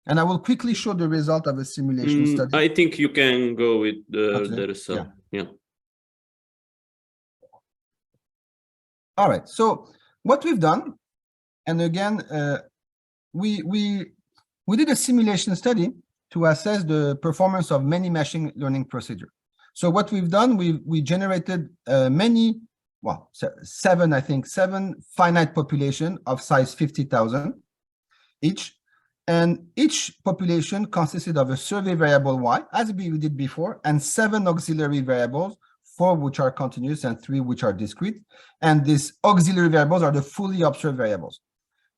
And I will quickly show the result of a simulation study. I think you can go with the result. Yeah. All right. So what we've done, and again, we did a simulation study to assess the performance of many machine learning procedures. So what we've done, we generated seven finite population of size 50,000 each. And each population consisted of a survey variable Y, as we did before, and 7 auxiliary variables, 4 which are continuous and 3 which are discrete. And these auxiliary variables are the fully observed variables.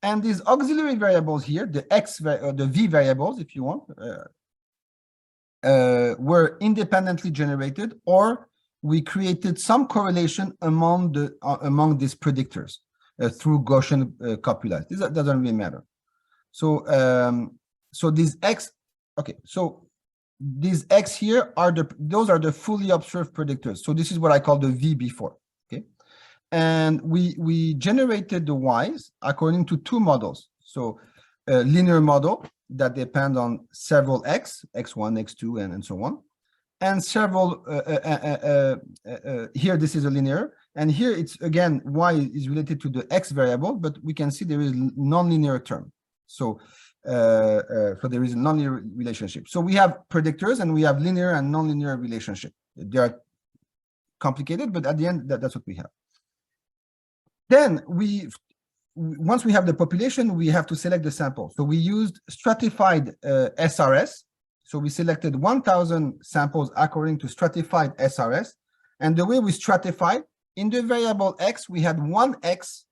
And these auxiliary variables here, the V variables, if you want, were independently generated, or we created some correlation among these predictors through Gaussian copula. This doesn't really matter. So, so these X, okay. So these X here those are the fully observed predictors. So this is what I call the V before. Okay. And we generated the Ys according to 2 models. So a linear model that depend on several X, X1, X2, and so on. And several, here this is a linear. And here it's, again, Y is related to the X variable, but we can see there is nonlinear term. So, so there is a nonlinear relationship. So we have predictors and we have linear and nonlinear relationship. They are complicated, but at the end, that's what we have. Then once we have the population, we have to select the sample. So we used stratified SRS. So we selected 1,000 samples according to stratified SRS. And the way we stratified, in the variable X, we had one X,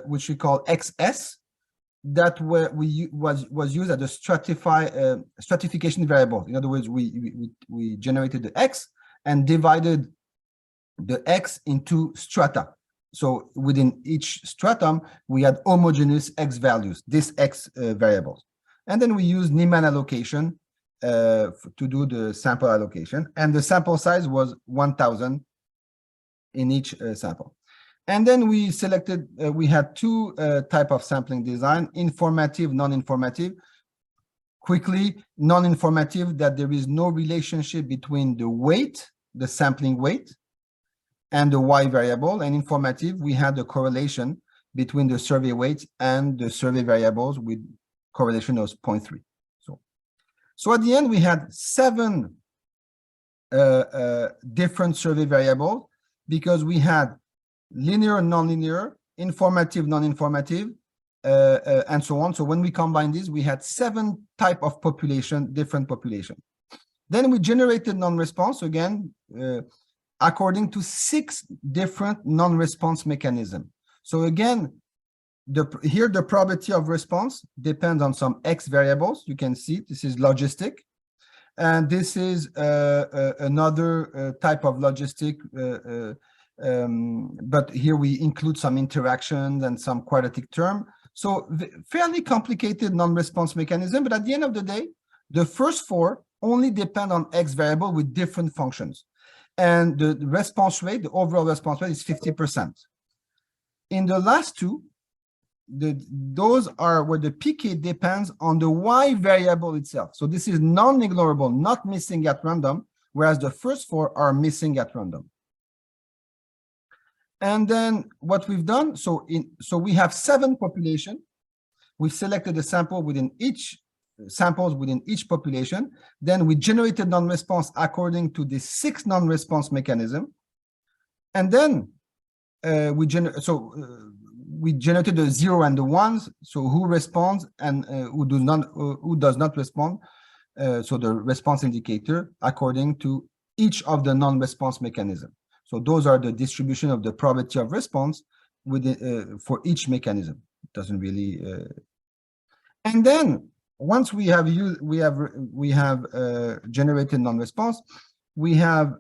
which we call XS, that was used as a stratification variable. In other words, we generated the X and divided the X into strata. So within each stratum, we had homogeneous X values, these X variables. And then we used Niemann allocation to do the sample allocation. And the sample size was 1,000 in each sample. And then we selected, we had 2 type of sampling design, informative, non-informative. Quickly, non-informative, that there is no relationship between the weight, the sampling weight, and the Y variable. And informative, we had a correlation between the survey weight and the survey variables with correlation of 0.3. So at the end, we had 7 different survey variables, because we had linear, non-linear, informative, non-informative, and so on. So when we combine these, we had 7 type of population, different population. Then we generated non-response, again, according to 6 different non-response mechanisms. So again, here the probability of response depends on some X variables. You can see this is logistic. And this is another type of logistic, but here we include some interactions and some quadratic term. So fairly complicated non-response mechanism, but at the end of the day, the first four only depend on X variable with different functions. And the response rate, the overall response rate is 50%. In the last two, those are where the pk depends on the y variable itself. So this is non-ignorable, not missing at random, whereas the first four are missing at random. And then what we've done, so we have 7 population. We've selected a sample within each population. Then we generated non-response according to the 6 non-response mechanism. And then we generated the 0 and the 1s, so who responds and who does not respond, so the response indicator according to each of the non-response mechanism. So those are the distribution of the probability of response for each mechanism. It doesn't really. And then once we have generated non-response, we have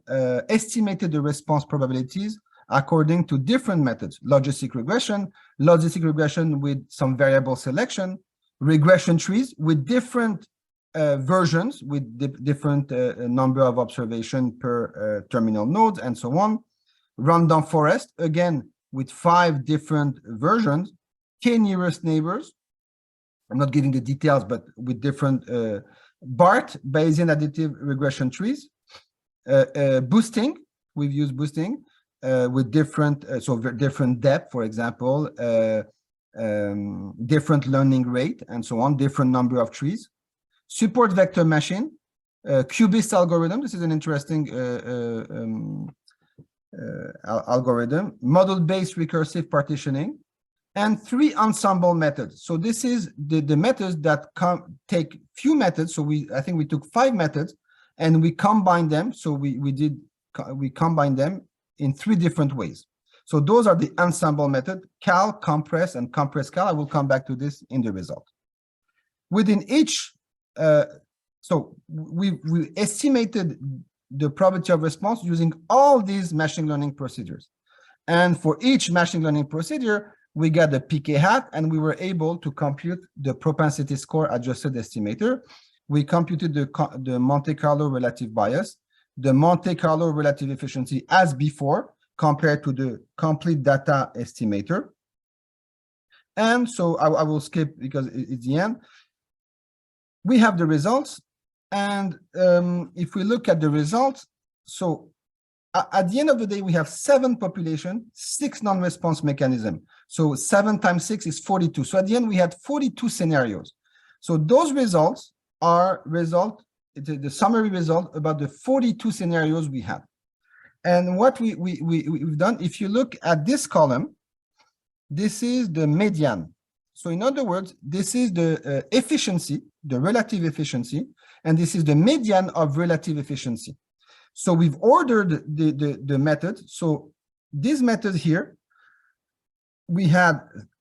estimated the response probabilities according to different methods: logistic regression with some variable selection, regression trees with different versions, with different number of observation per terminal nodes, and so on. Random forest, again, with 5 different versions. K-nearest neighbors, I'm not giving the details, but with different BART, Bayesian additive regression trees. Boosting, we've used boosting with different, different depth, for example, different learning rate, and so on, different number of trees. Support vector machine, cubist algorithm. This is an interesting algorithm. Model-based recursive partitioning, and 3 ensemble methods. So this is the methods that take few methods. So I think we took 5 methods and we combined them. So we combined them in 3 different ways. So those are the ensemble method: cal, compress, and compress cal. I will come back to this in the result. Within each, so we estimated the probability of response using all these machine learning procedures. And for each machine learning procedure, we got the pk hat, and we were able to compute the propensity score adjusted estimator. We computed the Monte Carlo relative bias, the Monte Carlo relative efficiency as before, compared to the complete data estimator. And so I will skip because it's the end. We have the results. And if we look at the results, so at the end of the day, we have 7 population, 6 non-response mechanism. So 7 times 6 is 42. So at the end, we had 42 scenarios. So those results are the summary result about the 42 scenarios we had. And what we've done, if you look at this column, this is the median. So in other words, this is the efficiency, the relative efficiency, and this is the median of relative efficiency. So we've ordered the method. So this method here, we had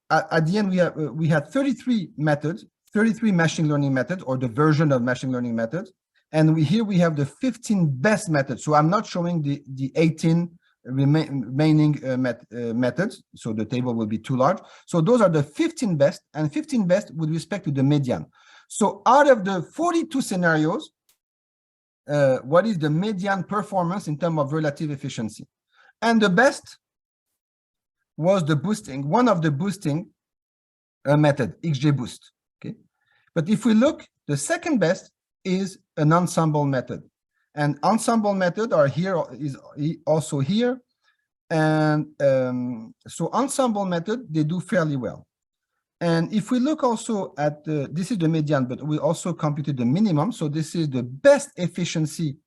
at the end we had 33 methods, 33 machine learning methods, or the version of machine learning methods. And here we have the 15 best methods. So I'm not showing the 18 remaining methods. So the table will be too large. So those are the 15 best, and 15 best with respect to the median. So out of the 42 scenarios, what is the median performance in terms of relative efficiency? And the best was the boosting, one of the boosting method, XGBoost. Okay, but if we look, the second best is an ensemble method, and ensemble method are here, is also here, and so ensemble method, they do fairly well. And if we look also at this is the median, but we also computed the minimum. So this is the best efficiency,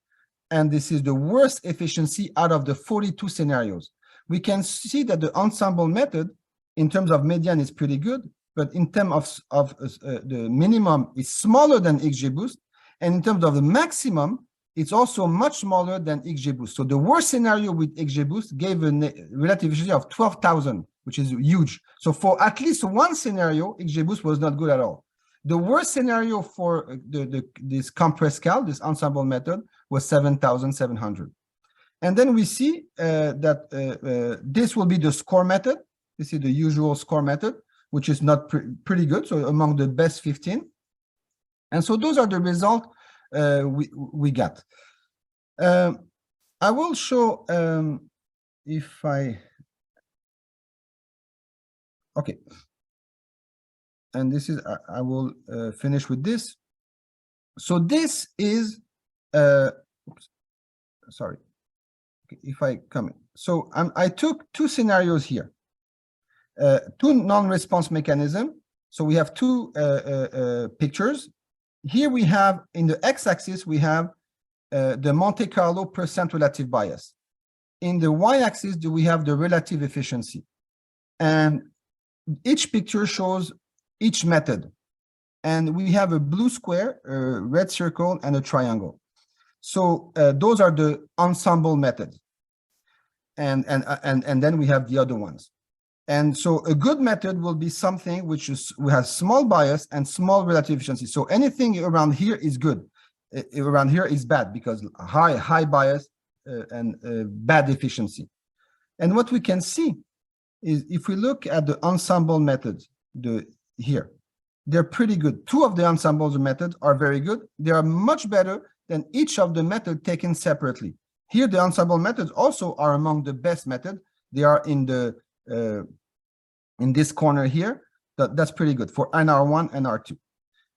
and this is the worst efficiency out of the 42 scenarios. We can see that the ensemble method, in terms of median, is pretty good, but in terms of the minimum, is smaller than XGBoost, and in terms of the maximum, it's also much smaller than XGBoost. So the worst scenario with XGBoost gave a relative efficiency of 12,000, which is huge. So for at least one scenario, XGBoost was not good at all. The worst scenario for this compressed cal, this ensemble method, was 7,700. And then we see that this will be the score method. This is the usual score method, which is not pretty good. So among the best 15. And so those are the results we got. I will show if I, okay. And this is, I will finish with this. So this is, oops, sorry, if I come in. So I took two scenarios here, two non-response mechanisms. So we have two pictures. Here we have, in the x-axis, we have the Monte Carlo percent relative bias. In the y-axis, we have the relative efficiency. And each picture shows each method. And we have a blue square, a red circle, and a triangle. So those are the ensemble methods. And then we have the other ones. And so a good method will be something which has small bias and small relative efficiency. So anything around here is good. Around here is bad because high bias and bad efficiency. And what we can see is if we look at the ensemble methods, here, they're pretty good. Two of the ensemble methods are very good. They are much better than each of the methods taken separately. Here, the ensemble methods also are among the best methods. They are in the in this corner here. That's pretty good for NR1 and NR2.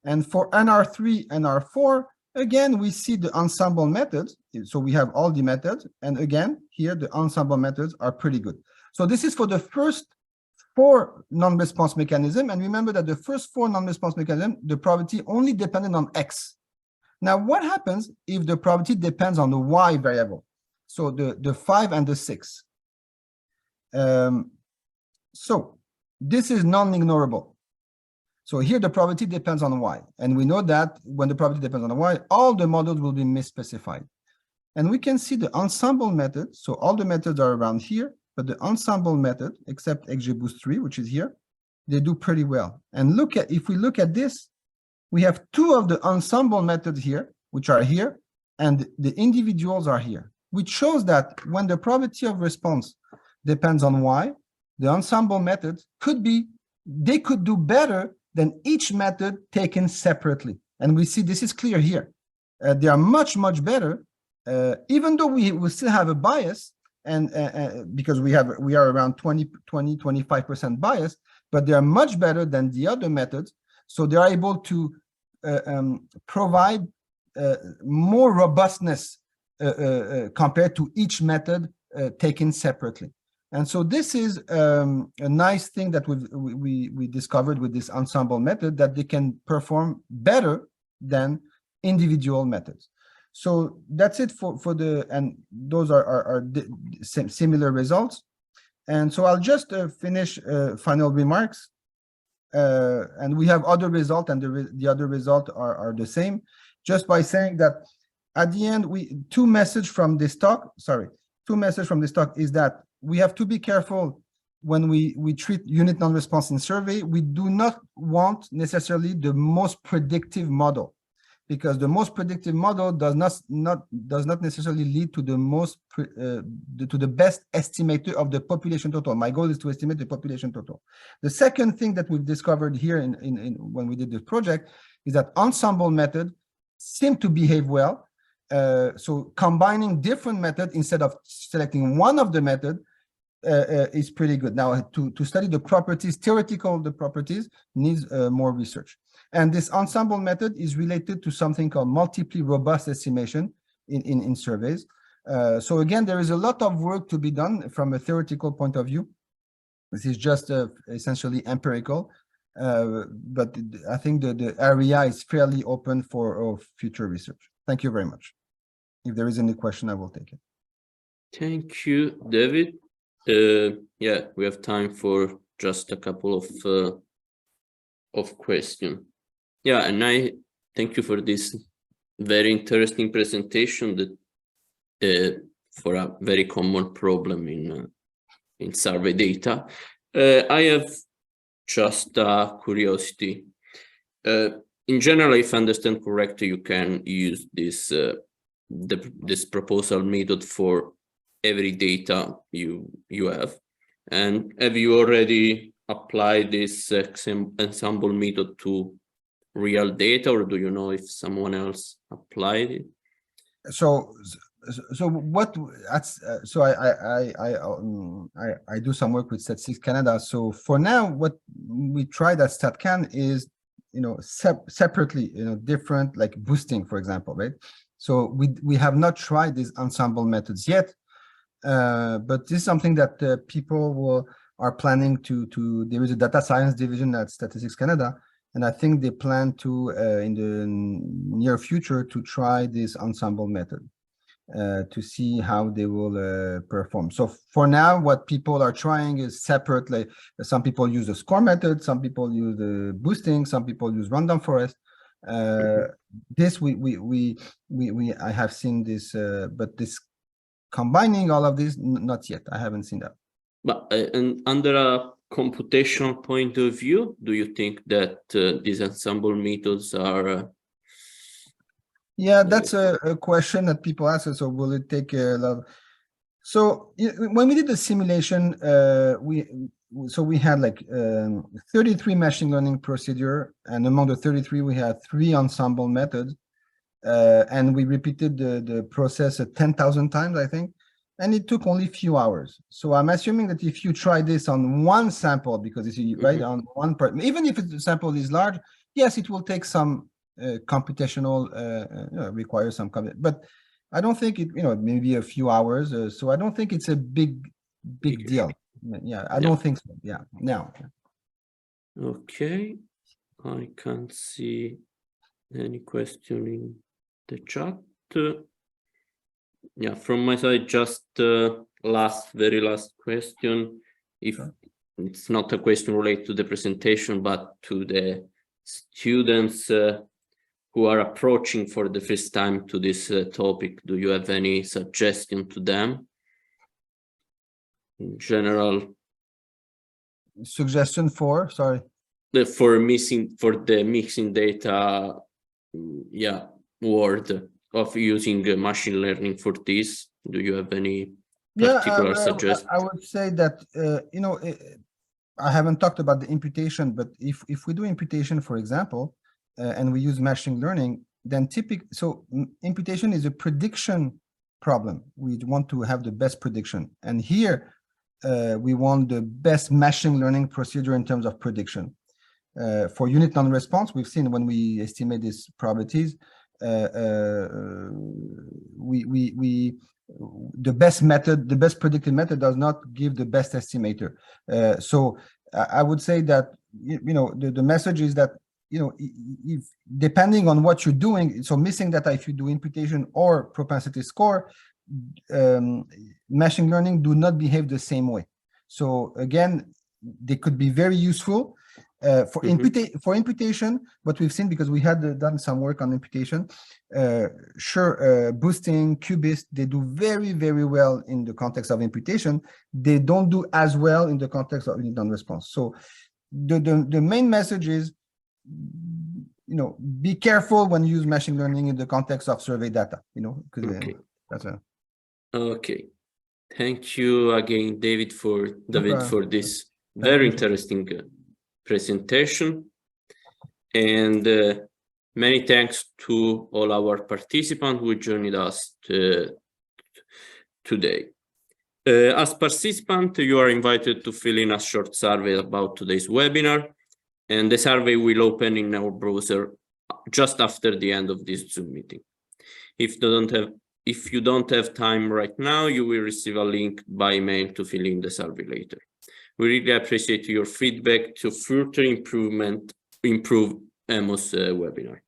And for NR3 and NR4, again, we see the ensemble methods. So we have all the methods. And again, here, the ensemble methods are pretty good. So this is for the first 4 non-response mechanisms. And remember that the first 4 non-response mechanisms, the probability only depended on X. Now, what happens if the probability depends on the Y variable? So the 5 and the 6. So this is non-ignorable. So here the probability depends on Y. And we know that when the probability depends on Y, all the models will be misspecified. And we can see the ensemble method. So all the methods are around here, but the ensemble method, except XGBoost 3, which is here, they do pretty well. And if we look at this, we have 2 of the ensemble methods here, which are here, and the individuals are here, which shows that when the probability of response depends on Y, the ensemble methods could do better than each method taken separately. And we see this is clear here. They are much, much better, even though we still have a bias, and because we are around 25% bias, but they are much better than the other methods. So they are able to provide more robustness compared to each method taken separately. And so this is a nice thing that we discovered with this ensemble method, that they can perform better than individual methods. So that's it for and those are similar results. And so I'll just finish final remarks. And we have other results, and the other results are the same, just by saying that at the end, two messages from this talk is that we have to be careful when we treat unit non-response in survey. We do not want necessarily the most predictive model, because the most predictive model does not necessarily lead to the to the best estimator of the population total. My goal is to estimate the population total. The second thing that we've discovered here when we did this project is that ensemble method seem to behave well. So combining different methods instead of selecting one of the method is pretty good. Now, to study the properties, theoretical properties, needs more research. And this ensemble method is related to something called multiply robust estimation in surveys. So again, there is a lot of work to be done from a theoretical point of view. This is just essentially empirical, but I think the area is fairly open for future research. Thank you very much. If there is any question, I will take it. Thank you, David. Yeah, we have time for just a couple of questions. Yeah, and I thank you for this very interesting presentation that for a very common problem in survey data. I have just a curiosity. In general, if I understand correctly, you can use this this proposal method for every data you have. And have you already applied this ensemble method to real data, or do you know if someone else applied it? So what that's so I do some work with Statistics Canada. So for now, what we tried at StatCan is, separately, different, like boosting, for example, right? So we have not tried these ensemble methods yet, but this is something that people are planning to. There is a data science division at Statistics Canada, and I think they plan to in the near future to try this ensemble method to see how they will perform. So for now, what people are trying is separately. Some people use the score method, some people use the boosting, some people use random forest. This I have seen this, but this combining all of this, not yet. I haven't seen that. But and under a computational point of view, do you think that these ensemble methods are? Yeah, that's a question that people ask. So will it take a lot? So when we did the simulation, we had like 33 machine learning procedure, and among the 33, we had 3 ensemble methods, and we repeated the process 10,000 times, I think, and it took only a few hours. So I'm assuming that if you try this on one sample, because it's right on one part, even if the sample is large, yes, it will take some computational, require some but I don't think it, maybe a few hours. So I don't think it's a big deal. Yeah, I don't think so. Yeah, now. Okay, I can't see any question in the chat. Yeah, from my side, just very last question. If it's not a question related to the presentation, but to the students who are approaching for the first time to this topic, do you have any suggestion to them? In general, suggestion for, sorry, for the mixing data, word of using machine learning for this. Do you have any particular suggestion? I would say that I haven't talked about the imputation, but if we do imputation, for example, and we use machine learning, then imputation is a prediction problem. We want to have the best prediction, and here we want the best machine learning procedure in terms of prediction. For unit non-response, we've seen when we estimate these probabilities, the best predictive method does not give the best estimator. So I would say that the message is that if depending on what you're doing, so missing data, if you do imputation or propensity score, machine learning do not behave the same way. So again, they could be very useful for imputation. What we've seen, because we had done some work on imputation, boosting, qubits, they do very, very well in the context of imputation. They don't do as well in the context of unit non-response. So the main message is, be careful when you use machine learning in the context of survey data, because that's a... Okay. Thank you again, David, for this very interesting presentation. And many thanks to all our participants who joined us today. As participant, you are invited to fill in a short survey about today's webinar, and the survey will open in our browser just after the end of this Zoom meeting. If you don't have time right now, you will receive a link by email to fill in the survey later. We really appreciate your feedback to further improve EMOS webinar.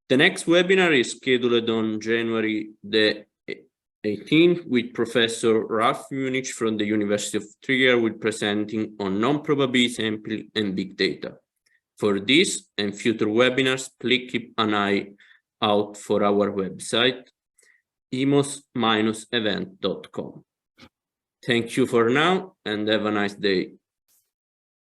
The next webinar is scheduled on January the 18th with Professor Ralph Munich from the University of Trier, will presenting on non-probability sampling and big data. For this and future webinars, please keep an eye out for our website, emos-event.com. Thank you for now and have a nice day.